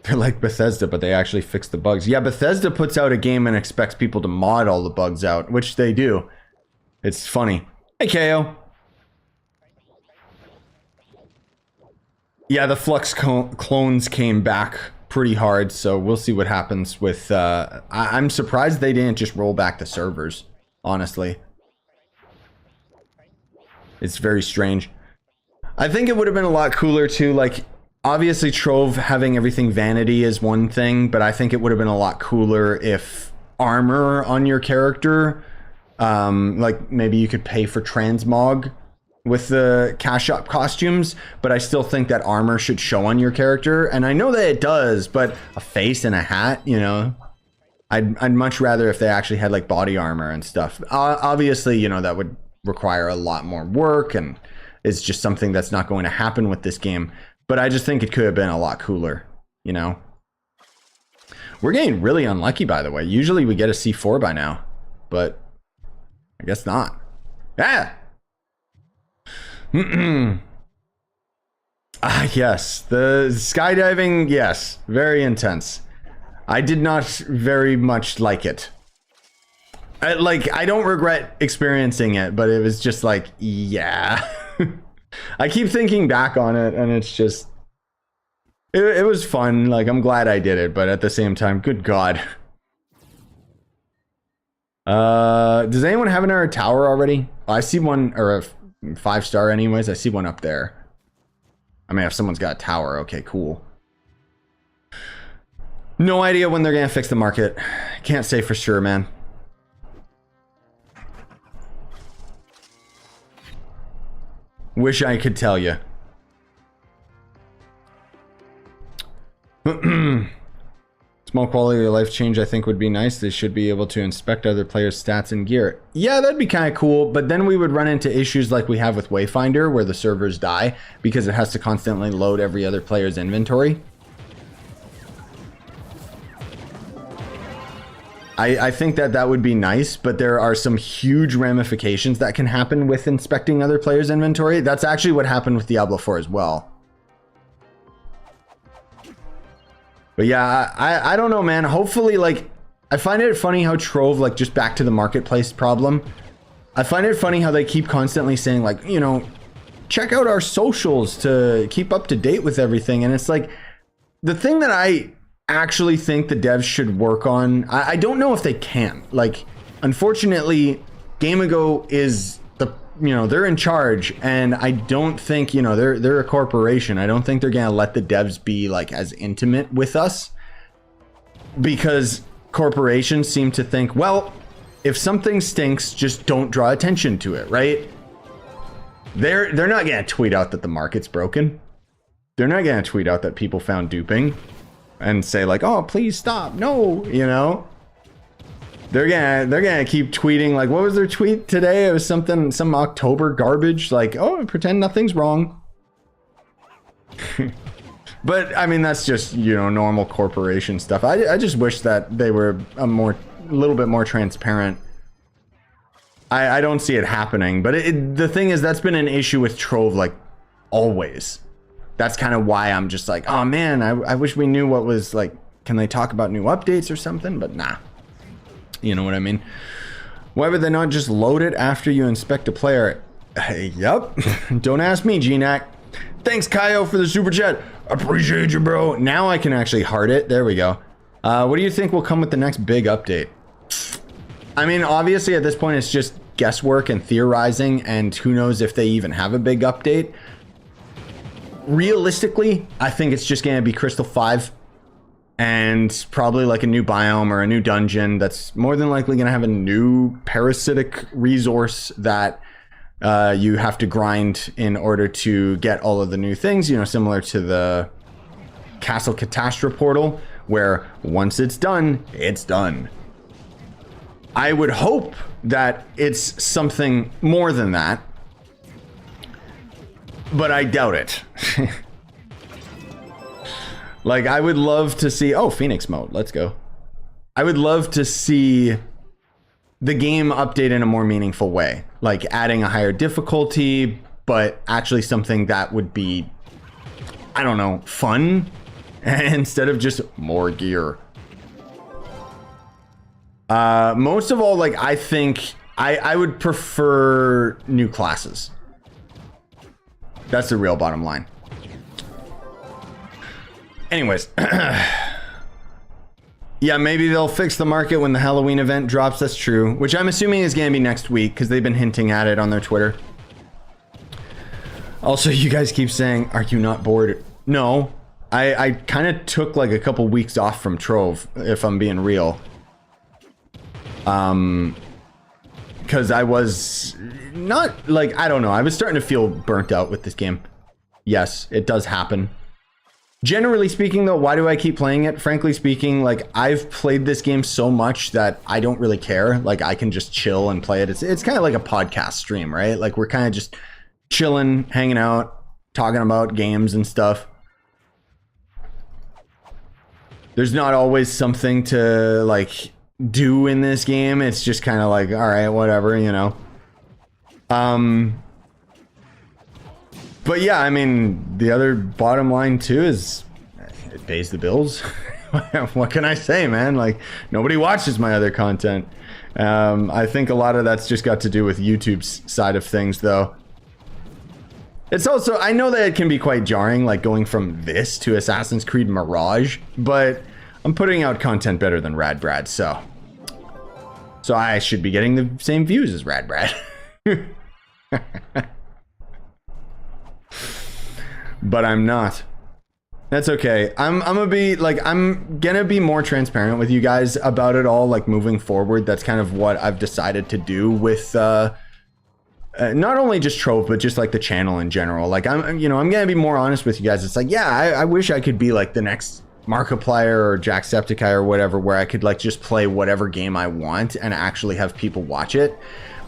like Bethesda, but they actually fix the bugs. Yeah, Bethesda puts out a game and expects people to mod all the bugs out, which they do. It's funny. Hey, KO. Yeah, the Flux clones came back pretty hard, so we'll see what happens with... I'm surprised they didn't just roll back the servers, honestly. It's very strange. I think it would have been a lot cooler, too. Like, obviously, Trove having everything vanity is one thing, but I think it would have been a lot cooler if armor on your character... like, maybe you could pay for transmog with the cash up costumes, but I still think that armor should show on your character, and I know that it does, but a face and a hat, you know, I'd much rather if they actually had like body armor and stuff. Obviously, you know, that would require a lot more work, and it's just something that's not going to happen with this game, but I just think it could have been a lot cooler, you know. We're getting really unlucky, by the way. Usually we get a C4 by now, but I guess not. Yeah. Yes, the skydiving, yes, very intense. I did not very much like it. I don't regret experiencing it, but it was just like, yeah. I keep thinking back on it, and it's just, it was fun. Like, I'm glad I did it, but at the same time, good God. Does anyone have another tower already? I see one, or a 5-star anyways. I see one up there. I mean, if someone's got a tower, okay, cool. No idea when they're gonna fix the market. Can't say for sure, man. Wish I could tell you. Small quality of life change I think would be nice. They should be able to inspect other players' stats and gear. Yeah, that'd be kind of cool, but then we would run into issues like we have with Wayfinder, where the servers die because it has to constantly load every other player's inventory. I think that that would be nice, but there are some huge ramifications that can happen with inspecting other players' inventory. That's actually what happened with Diablo 4 as well. But yeah, I don't know, man. Hopefully, like, I find it funny how Trove, like, just back to the marketplace problem. I find it funny how they keep constantly saying, like, you know, check out our socials to keep up to date with everything. And it's like, the thing that I actually think the devs should work on, I don't know if they can. Like, unfortunately, Gamigo is the, you know, they're in charge, and I don't think, you know, they're a corporation. I don't think they're gonna let the devs be like as intimate with us, because corporations seem to think, well, if something stinks, just don't draw attention to it, right? They're not gonna tweet out that the market's broken. They're not gonna tweet out that people found duping and say like, oh, please stop, no, you know. They're gonna keep tweeting, like, what was their tweet today? It was something, some October garbage, like, oh, pretend nothing's wrong. But I mean, that's just, you know, normal corporation stuff. I just wish that they were a little bit more transparent. I don't see it happening, but the thing is, that's been an issue with Trove, like, always. That's kind of why I'm just like, oh man, I wish we knew what was, like, can they talk about new updates or something? But nah. You know what I mean? Why would they not just load it after you inspect a player? Yup. Don't ask me, GNAC. Thanks, Kyo, for the super chat. Appreciate you, bro. Now I can actually heart it. There we go. What do you think will come with the next big update? I mean, obviously at this point it's just guesswork and theorizing, and who knows if they even have a big update. Realistically, I think it's just gonna be Crystal 5 and probably like a new biome or a new dungeon that's more than likely gonna have a new parasitic resource that you have to grind in order to get all of the new things, you know, similar to the Castle Catastra portal, where once it's done, it's done. I would hope that it's something more than that, but I doubt it. Like, I would love to see, oh, Phoenix mode, let's go. I would love to see the game update in a more meaningful way, like adding a higher difficulty, but actually something that would be, I don't know, fun instead of just more gear. Most of all, like, I think I would prefer new classes. That's the real bottom line. Anyways, yeah, maybe they'll fix the market when the Halloween event drops. That's true, which I'm assuming is gonna be next week because they've been hinting at it on their Twitter. Also, you guys keep saying, are you not bored? No, I kind of took like a couple weeks off from Trove, if I'm being real. Because I was not, like, I don't know, I was starting to feel burnt out with this game. Yes, it does happen. Generally speaking, though, why do I keep playing it? Frankly speaking, like, I've played this game so much that I don't really care. Like, I can just chill and play it. It's kind of like a podcast stream, right? Like, we're kind of just chilling, hanging out, talking about games and stuff. There's not always something to, like, do in this game. It's just kind of like, all right, whatever, you know. But yeah, I mean, the other bottom line too is it pays the bills. What can I say, man? Like, nobody watches my other content. I think a lot of that's just got to do with YouTube's side of things, though. It's also, I know that it can be quite jarring, like going from this to Assassin's Creed Mirage, but I'm putting out content better than Rad Brad, so I should be getting the same views as Rad Brad. But I'm not. That's okay. I'm gonna be more transparent with you guys about it all, like, moving forward. That's kind of what I've decided to do with not only just Trove, but just like the channel in general. Like, I'm gonna be more honest with you guys. It's like, yeah, I wish I could be like the next Markiplier or Jacksepticeye or whatever, where I could like just play whatever game I want and actually have people watch it.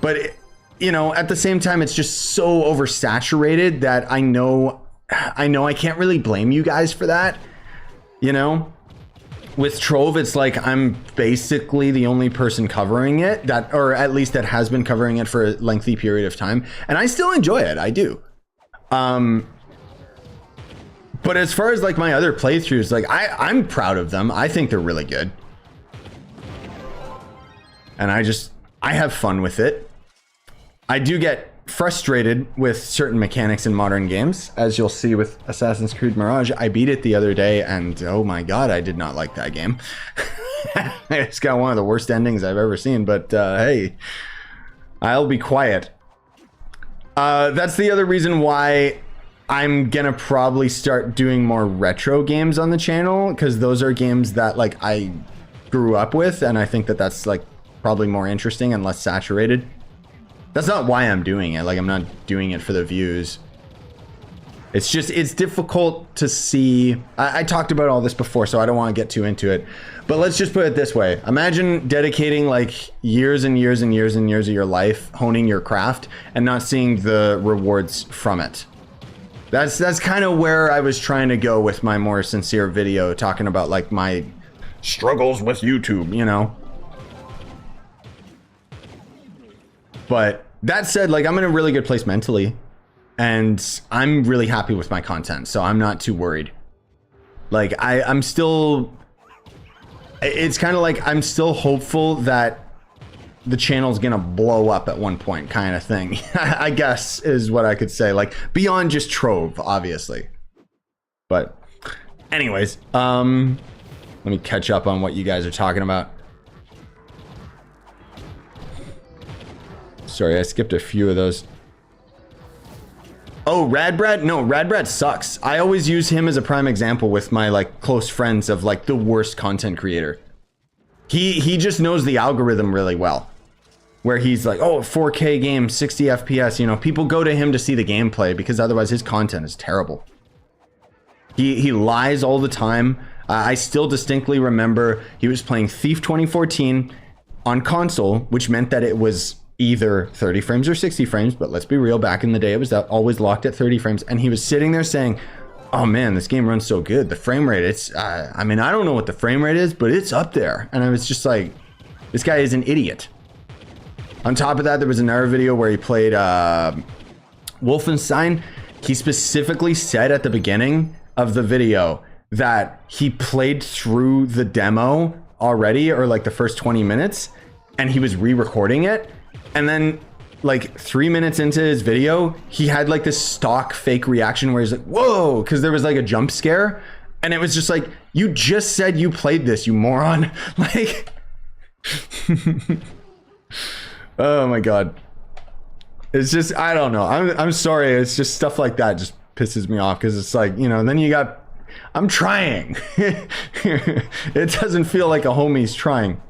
But you know, at the same time, it's just so oversaturated that I know I can't really blame you guys for that, you know? with Trove, it's like I'm basically the only person covering it, that, or at least that has been covering it for a lengthy period of time, and I still enjoy it. I do. But as far as like my other playthroughs, like I'm proud of them. I think they're really good, and I have fun with it. I do get frustrated with certain mechanics in modern games, as you'll see with Assassin's Creed Mirage. I beat it the other day, and oh my god, I did not like that game. It's got one of the worst endings I've ever seen, but hey, I'll be quiet. That's the other reason why I'm gonna probably start doing more retro games on the channel, because those are games that like I grew up with, and I think that that's like probably more interesting and less saturated. That's not why I'm doing it. Like, I'm not doing it for the views. It's just, it's difficult to see. I talked about all this before, so I don't want to get too into it. But let's just put it this way. Imagine dedicating like years and years and years and years of your life honing your craft and not seeing the rewards from it. That's kind of where I was trying to go with my more sincere video, talking about like my struggles with YouTube, you know? But that said, like, I'm in a really good place mentally, and I'm really happy with my content, so I'm not too worried. Like, I'm still, it's kind of like I'm still hopeful that the channel's gonna blow up at one point, kind of thing. I guess is what I could say, like beyond just Trove, obviously. But anyways, let me catch up on what you guys are talking about. Sorry, I skipped a few of those. Oh, Radbrad? No, Radbrad sucks. I always use him as a prime example with my like close friends of like the worst content creator. He just knows the algorithm really well. Where he's like, oh, 4K game, 60 FPS, you know, people go to him to see the gameplay because otherwise his content is terrible. He lies all the time. I still distinctly remember he was playing Thief 2014 on console, which meant that it was either 30 frames or 60 frames, but let's be real, back in the day it was always locked at 30 frames, and he was sitting there saying, oh man, this game runs so good, the frame rate, it's I mean, I don't know what the frame rate is, but it's up there. And I was just like, this guy is an idiot. On top of that, there was another video where he played Wolfenstein. He specifically said at the beginning of the video that he played through the demo already, or like the first 20 minutes, and he was re-recording it. And then like 3 minutes into his video, he had like this stock fake reaction where he's like, whoa, because there was like a jump scare. And it was just like, you just said you played this, you moron. Like, oh my God. It's just, I don't know. I'm sorry. It's just stuff like that just pisses me off, because it's like, you know, then you got, I'm trying. It doesn't feel like a homie's trying.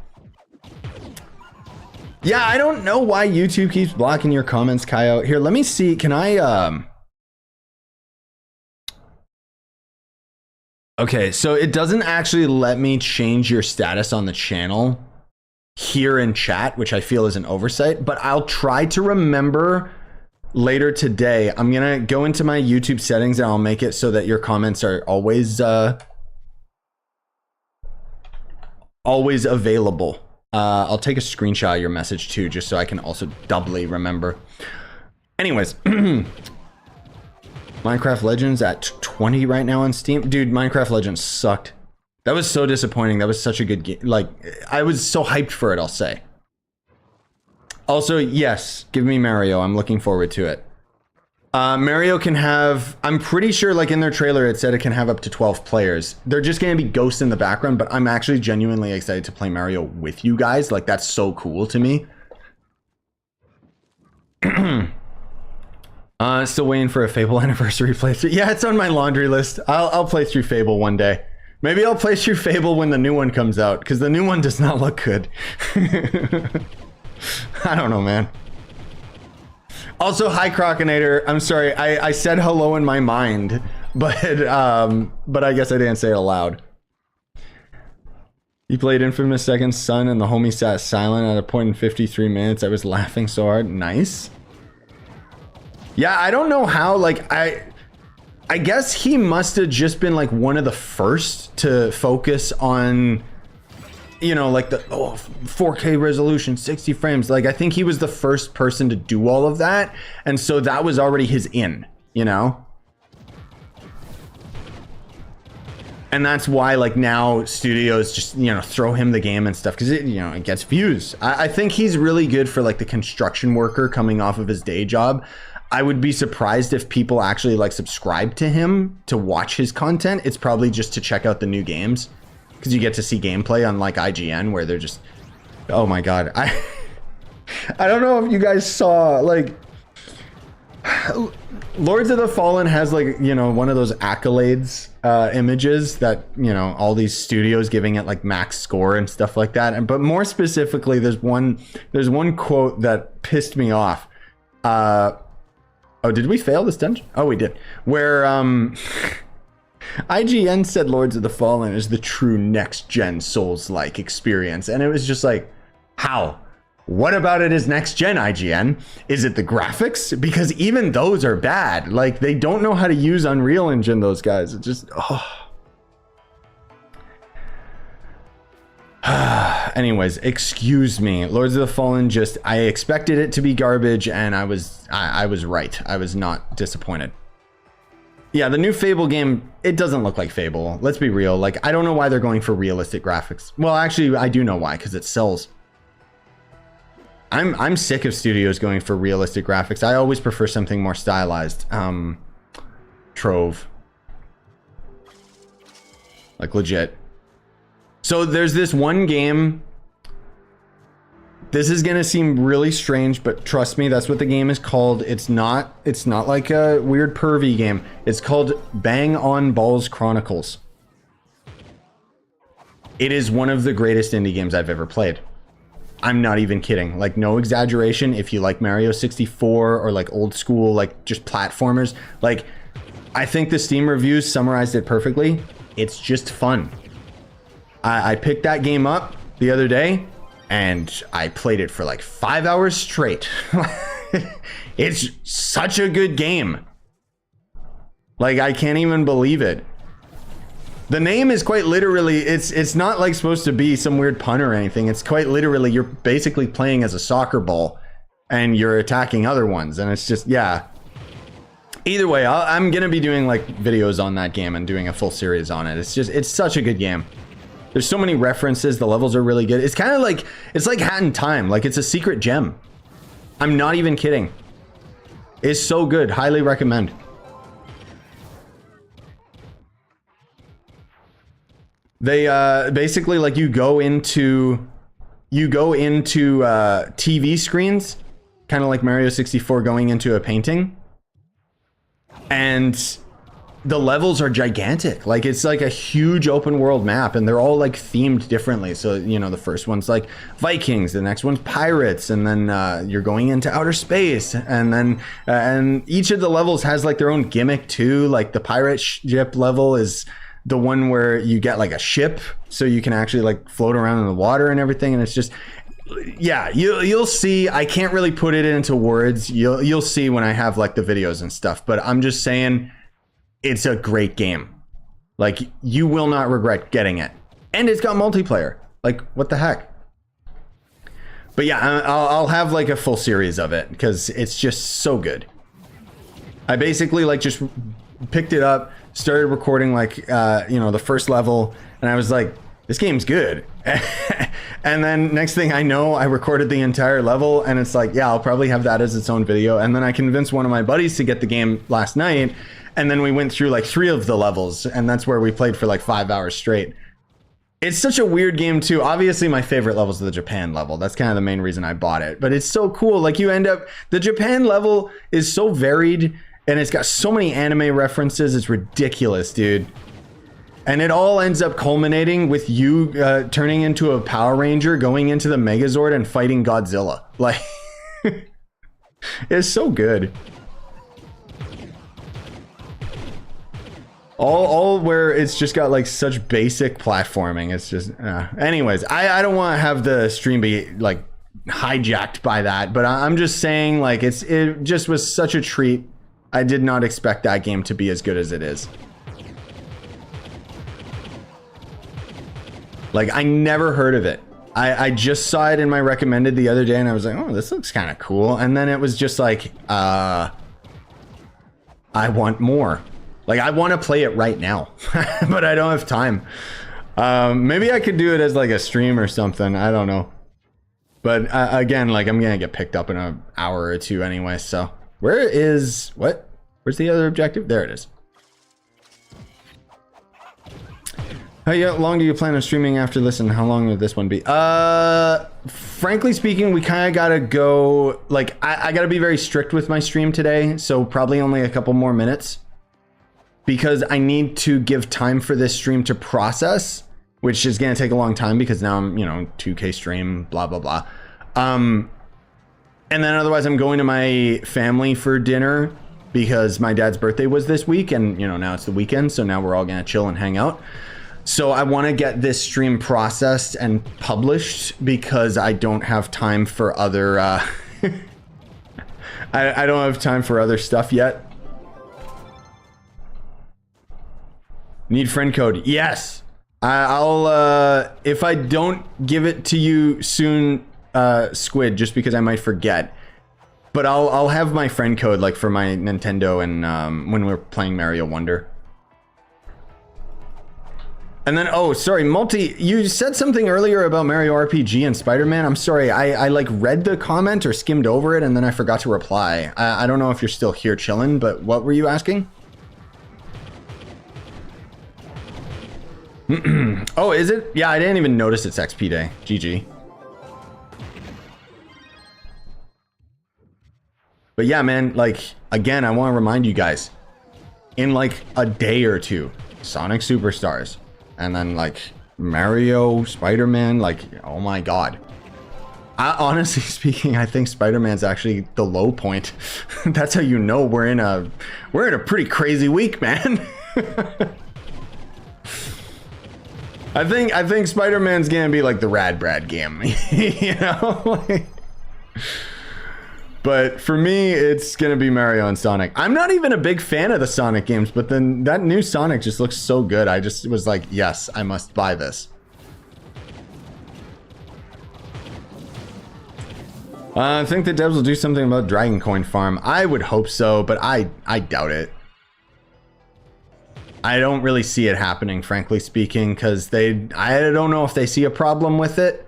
Yeah, I don't know why YouTube keeps blocking your comments, Kaio. Here, let me see. Can I, okay, so it doesn't actually let me change your status on the channel here in chat, which I feel is an oversight, but I'll try to remember later today. I'm gonna go into my YouTube settings and I'll make it so that your comments are always available. I'll take a screenshot of your message too, just so I can also doubly remember. Anyways, Minecraft Legends at 20 right now on Steam. Dude, Minecraft Legends sucked. That was so disappointing. That was such a good game. Like, I was so hyped for it, I'll say. Also, yes, give me Mario. I'm looking forward to it. Mario can have, I'm pretty sure like in their trailer it said it can have up to 12 players. They're just going to be ghosts in the background, but I'm actually genuinely excited to play Mario with you guys. Like, that's so cool to me. Still waiting for a Fable anniversary playthrough. Yeah, it's on my laundry list. I'll play through Fable one day. Maybe I'll play through Fable when the new one comes out, because the new one does not look good. I don't know, man. Also, hi Crocinator. I'm sorry, I said hello in my mind, but I guess I didn't say it aloud. You played Infamous Second Son and the homie sat silent at a point in 53 minutes. I was laughing so hard. Nice. Yeah, I don't know how, like, I guess he must have just been like one of the first to focus on, you know, like the 4K resolution, 60 frames. Like I think he was the first person to do all of that, and so that was already his in, you know. And that's why like now studios just, you know, throw him the game and stuff because it, you know, it gets views. I think he's really good for like the construction worker coming off of his day job. I would be surprised if people actually like subscribe to him to watch his content. It's probably just to check out the new games because you get to see gameplay on like IGN where they're just, oh my God. I don't know if you guys saw like Lords of the Fallen has like, you know, one of those accolades images that, you know, all these studios giving it like max score and stuff like that. And but more specifically, there's one quote that pissed me off. Oh, did we fail this dungeon? Oh, we did. Where IGN said Lords of the Fallen is the true next-gen Souls-like experience. And it was just like, how? What about it is next-gen, IGN? Is it the graphics? Because even those are bad. Like, they don't know how to use Unreal Engine, those guys. It just, anyways, excuse me. Lords of the Fallen just, I expected it to be garbage and I was right. I was not disappointed. Yeah, the new Fable game, it doesn't look like Fable. Let's be real. Like, I don't know why they're going for realistic graphics. Well, actually, I do know why, because it sells. I'm sick of studios going for realistic graphics. I always prefer something more stylized. Trove. Like, legit. So there's this one game. This is gonna seem really strange, but trust me, that's what the game is called. It's not like a weird pervy game. It's called Bang On Balls Chronicles. It is one of the greatest indie games I've ever played. I'm not even kidding. Like, no exaggeration. If you like Mario 64 or like old school, like just platformers, like I think the Steam reviews summarized it perfectly. It's just fun. I picked that game up the other day and I played it for like 5 hours straight. It's such a good game. Like, I can't even believe it. The name is quite literally, it's not like supposed to be some weird pun or anything. It's quite literally, you're basically playing as a soccer ball and you're attacking other ones. And it's just, yeah. Either way, I'm going to be doing like videos on that game and doing a full series on it. It's just, it's such a good game. There's so many references. The levels are really good. It's kind of like, it's like Hat in Time. Like, it's a secret gem. I'm not even kidding. It's so good. Highly recommend. They basically, like, you go into TV screens, kind of like Mario 64 going into a painting, and the levels are gigantic. Like, it's like a huge open world map, and they're all like themed differently. So, you know, the first one's like Vikings, the next one's pirates, and then you're going into outer space, and then and each of the levels has like their own gimmick too. Like the pirate ship level is the one where you get like a ship so you can actually like float around in the water and everything. And it's just, yeah, you'll see. I can't really put it into words. You'll see when I have like the videos and stuff, but I'm just saying it's a great game. Like, you will not regret getting it. And it's got multiplayer. Like, what the heck? But yeah, I'll have like a full series of it because it's just so good. I basically like just picked it up, started recording like you know, the first level, and I was like, this game's good. And then next thing I know, I recorded the entire level, and it's like, yeah, I'll probably have that as its own video. And then I convinced one of my buddies to get the game last night, and then we went through like 3 of the levels, and that's where we played for like 5 hours straight. It's such a weird game too. Obviously my favorite level is the Japan level. That's kind of the main reason I bought it, but it's so cool. Like, you end up, the Japan level is so varied, and it's got so many anime references. It's ridiculous, dude. And it all ends up culminating with you turning into a Power Ranger, going into the Megazord and fighting Godzilla. Like, it's so good. All where it's just got like such basic platforming. It's just, anyways, I don't want to have the stream be like hijacked by that, but I'm just saying, like, it just was such a treat I did not expect that game to be as good as it is. Like, I never heard of it. I just saw it in my recommended the other day, and I was like, oh, this looks kind of cool. And then it was just like, I want more. Like, I want to play it right now, but I don't have time. Maybe I could do it as like a stream or something. I don't know. But again, like, I'm going to get picked up in an hour or two anyway. So where's the other objective? There it is. How long do you plan on streaming after this, and how long will this one be? Frankly speaking, we kind of got to go, like, I got to be very strict with my stream today. So probably only a couple more minutes, because I need to give time for this stream to process, which is going to take a long time because now I'm, 2K stream, blah, blah, blah. And then otherwise I'm going to my family for dinner because my dad's birthday was this week, and, now it's the weekend. So now we're all going to chill and hang out. So I want to get this stream processed and published because I don't have time for other, I don't have time for other stuff yet. Need friend code. Yes. I'll, if I don't give it to you soon, Squid, just because I might forget, but I'll have my friend code, like, for my Nintendo and, when we're playing Mario Wonder. And then, oh, sorry, Multi, you said something earlier about Mario RPG and Spider-Man. I'm sorry, I like read the comment or skimmed over it and then I forgot to reply. I don't know if you're still here chilling, but what were you asking? Oh, is it? Yeah, I didn't even notice it's XP day. GG. But yeah, man, like, again, I want to remind you guys, in like a day or two, Sonic Superstars. And then, like, Mario, Spider-Man, like, oh my god. Honestly speaking, I think Spider-Man's actually the low point. That's how you know we're in a pretty crazy week, man. I think Spider-Man's gonna be like the Rad Brad game, like, but for me, it's gonna be Mario and Sonic. I'm not even a big fan of the Sonic games, but then that new Sonic just looks so good. I just was like, yes, I must buy this. I think the devs will do something about Dragon Coin Farm. I would hope so, but I doubt it. I don't really see it happening, frankly speaking, because I don't know if they see a problem with it.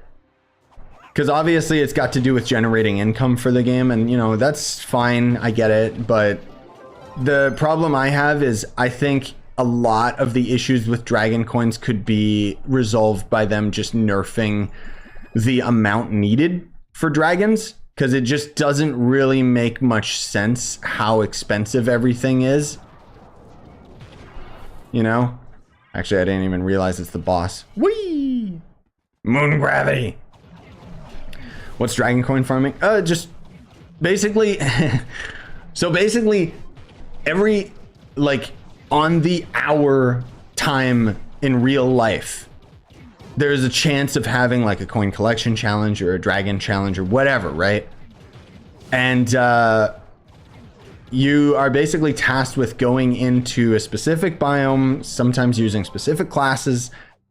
Because obviously it's got to do with generating income for the game, and that's fine, I get it, but the problem I have is I think a lot of the issues with Dragon Coins could be resolved by them just nerfing the amount needed for dragons, because it just doesn't really make much sense how expensive everything is. Actually, I didn't even realize it's the boss. Whee! Moon gravity. What's Dragon Coin farming? Just basically, so basically every, like, on the hour time in real life, there's a chance of having like a coin collection challenge or a dragon challenge or whatever, right? And you are basically tasked with going into a specific biome, sometimes using specific classes,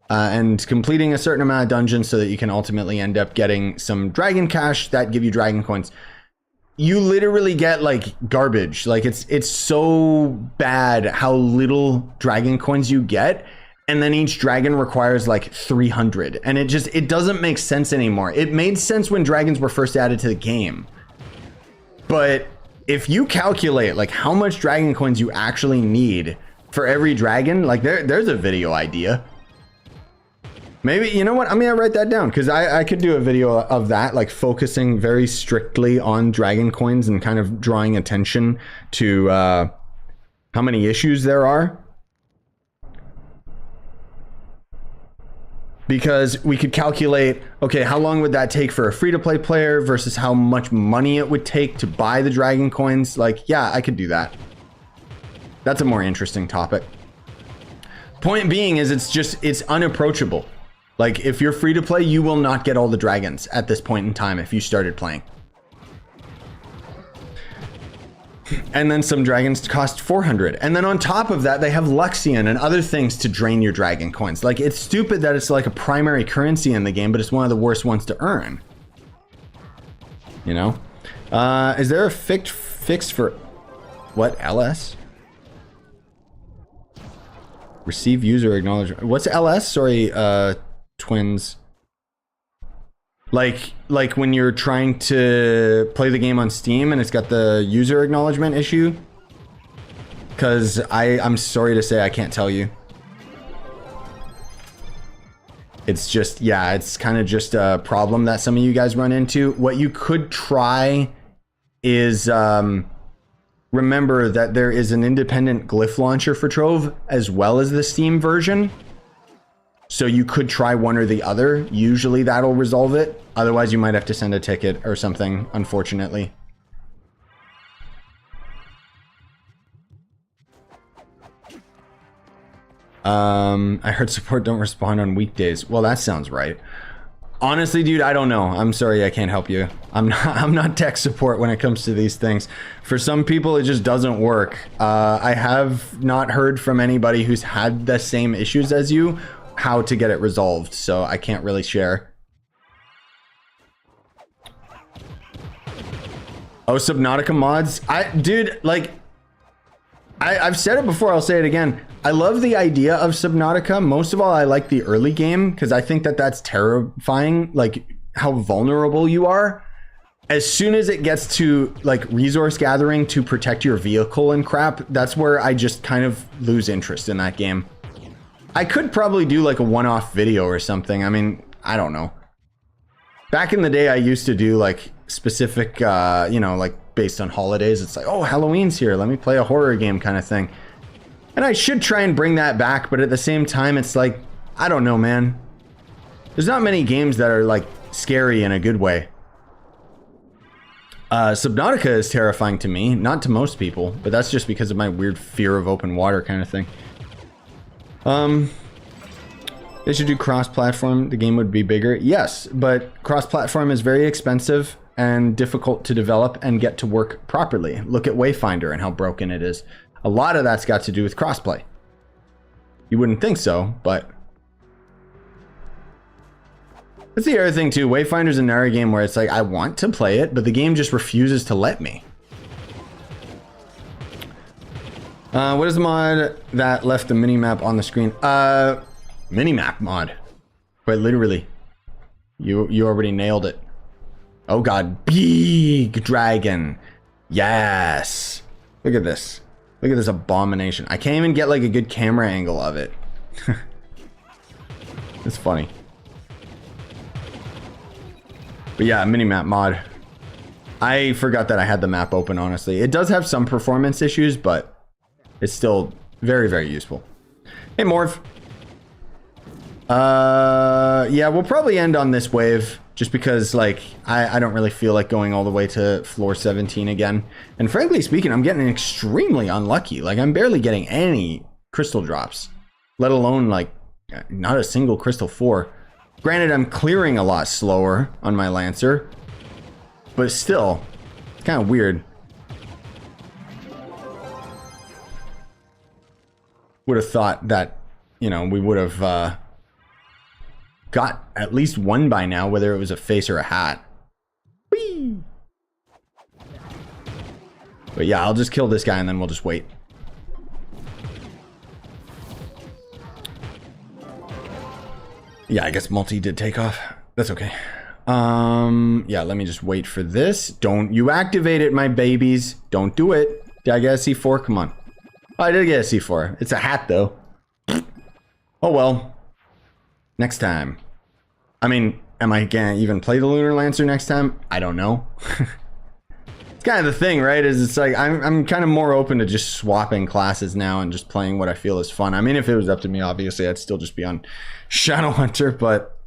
and completing a certain amount of dungeons so that you can ultimately end up getting some dragon cash that give you dragon coins. You literally get like garbage. Like it's so bad how little dragon coins you get. And then each dragon requires like 300. And it doesn't make sense anymore. It made sense when dragons were first added to the game. But if you calculate like how much dragon coins you actually need for every dragon, like there's a video idea. Maybe, you know what? I'm gonna write that down because I could do a video of that, like focusing very strictly on dragon coins and kind of drawing attention to how many issues there are. Because we could calculate, okay, how long would that take for a free-to-play player versus how much money it would take to buy the dragon coins? Like, yeah, I could do that. That's a more interesting topic. Point being is it's unapproachable. Like, if you're free to play, you will not get all the dragons at this point in time if you started playing. And then some dragons cost 400. And then on top of that, they have Luxion and other things to drain your dragon coins. Like, it's stupid that it's like a primary currency in the game, but it's one of the worst ones to earn. You know? Is there a fix for... What? LS? Receive user acknowledgement. What's LS? Sorry, twins. Like when you're trying to play the game on Steam and it's got the user acknowledgement issue? Because I'm sorry to say I can't tell you. It's just, yeah, it's kind of just a problem that some of you guys run into. What you could try is remember that there is an independent glyph launcher for Trove as well as the Steam version. So you could try one or the other. Usually that'll resolve it. Otherwise, you might have to send a ticket or something, unfortunately. I heard support don't respond on weekdays. Well, that sounds right. Honestly, dude, I don't know. I'm sorry I can't help you. I'm not tech support when it comes to these things. For some people, it just doesn't work. I have not heard from anybody who's had the same issues as you how to get it resolved, so I can't really share. Oh, Subnautica mods. Dude, like, I've said it before, I'll say it again. I love the idea of Subnautica. Most of all, I like the early game because I think that that's terrifying, like how vulnerable you are. As soon as it gets to like resource gathering to protect your vehicle and crap, that's where I just kind of lose interest in that game. I could probably do like a one-off video or something. I mean, I don't know. Back in the day, I used to do like specific, you know, like based on holidays. It's like, oh, Halloween's here. Let me play a horror game kind of thing. And I should try and bring that back. But at the same time, it's like, I don't know, man. There's not many games that are like scary in a good way. Subnautica is terrifying to me, not to most people, but that's just because of my weird fear of open water kind of thing. They should do cross-platform. The game would be bigger. Yes, but cross-platform is very expensive and difficult to develop and get to work properly. Look at Wayfinder and how broken it is. A lot of that's got to do with crossplay. You wouldn't think so, but that's the other thing too. Wayfinder's another game where it's like, I want to play it, but the game just refuses to let me. What is the mod that left the minimap on the screen? Minimap mod. Quite literally. You already nailed it. Oh god, big dragon. Yes. Look at this. Look at this abomination. I can't even get like a good camera angle of it. It's funny. But yeah, minimap mod. I forgot that I had the map open, honestly. It does have some performance issues, but it's still very, very useful. Hey, Morv. Yeah, we'll probably end on this wave just because, like, I don't really feel like going all the way to floor 17 again. And frankly speaking, I'm getting extremely unlucky. Like, I'm barely getting any crystal drops, let alone, like, not a single crystal 4. Granted, I'm clearing a lot slower on my Lancer, but still, it's kind of weird. Would have thought that, you know, we would have got at least one by now, whether it was a face or a hat. Whee! But yeah, I'll just kill this guy and then we'll just wait. Yeah, I guess multi did take off. That's okay. Yeah, let me just wait for this. Don't you activate it, my babies. Don't do it. Did I get a C4? Come on. Oh, I did get a C4. It's a hat, though. Oh, well. Next time. I mean, am I gonna even play the Lunar Lancer next time? I don't know. It's kind of the thing, right? Is it's like, I'm kind of more open to just swapping classes now and just playing what I feel is fun. I mean, if it was up to me, obviously, I'd still just be on Shadowhunter, but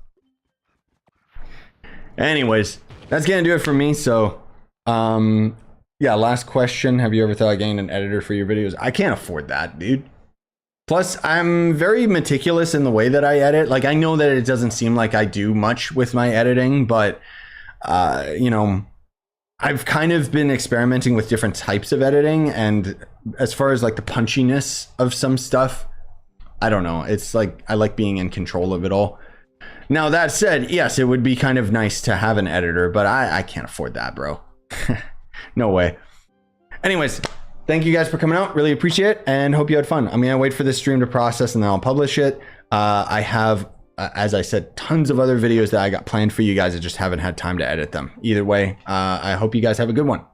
anyways, that's gonna do it for me. So, yeah, last question. Have you ever thought of getting an editor for your videos? I can't afford that, dude. Plus, I'm very meticulous in the way that I edit. Like, I know that it doesn't seem like I do much with my editing, but, you know, I've kind of been experimenting with different types of editing, and as far as like the punchiness of some stuff, I don't know. It's like I like being in control of it all. Now that said, yes, it would be kind of nice to have an editor, but I can't afford that, bro. No way. Anyways, thank you guys for coming out. Really appreciate it, and hope you had fun. I'm gonna wait for this stream to process and then I'll publish it. I have, as I said, tons of other videos that I got planned for you guys. I just haven't had time to edit them. Either way, I hope you guys have a good one.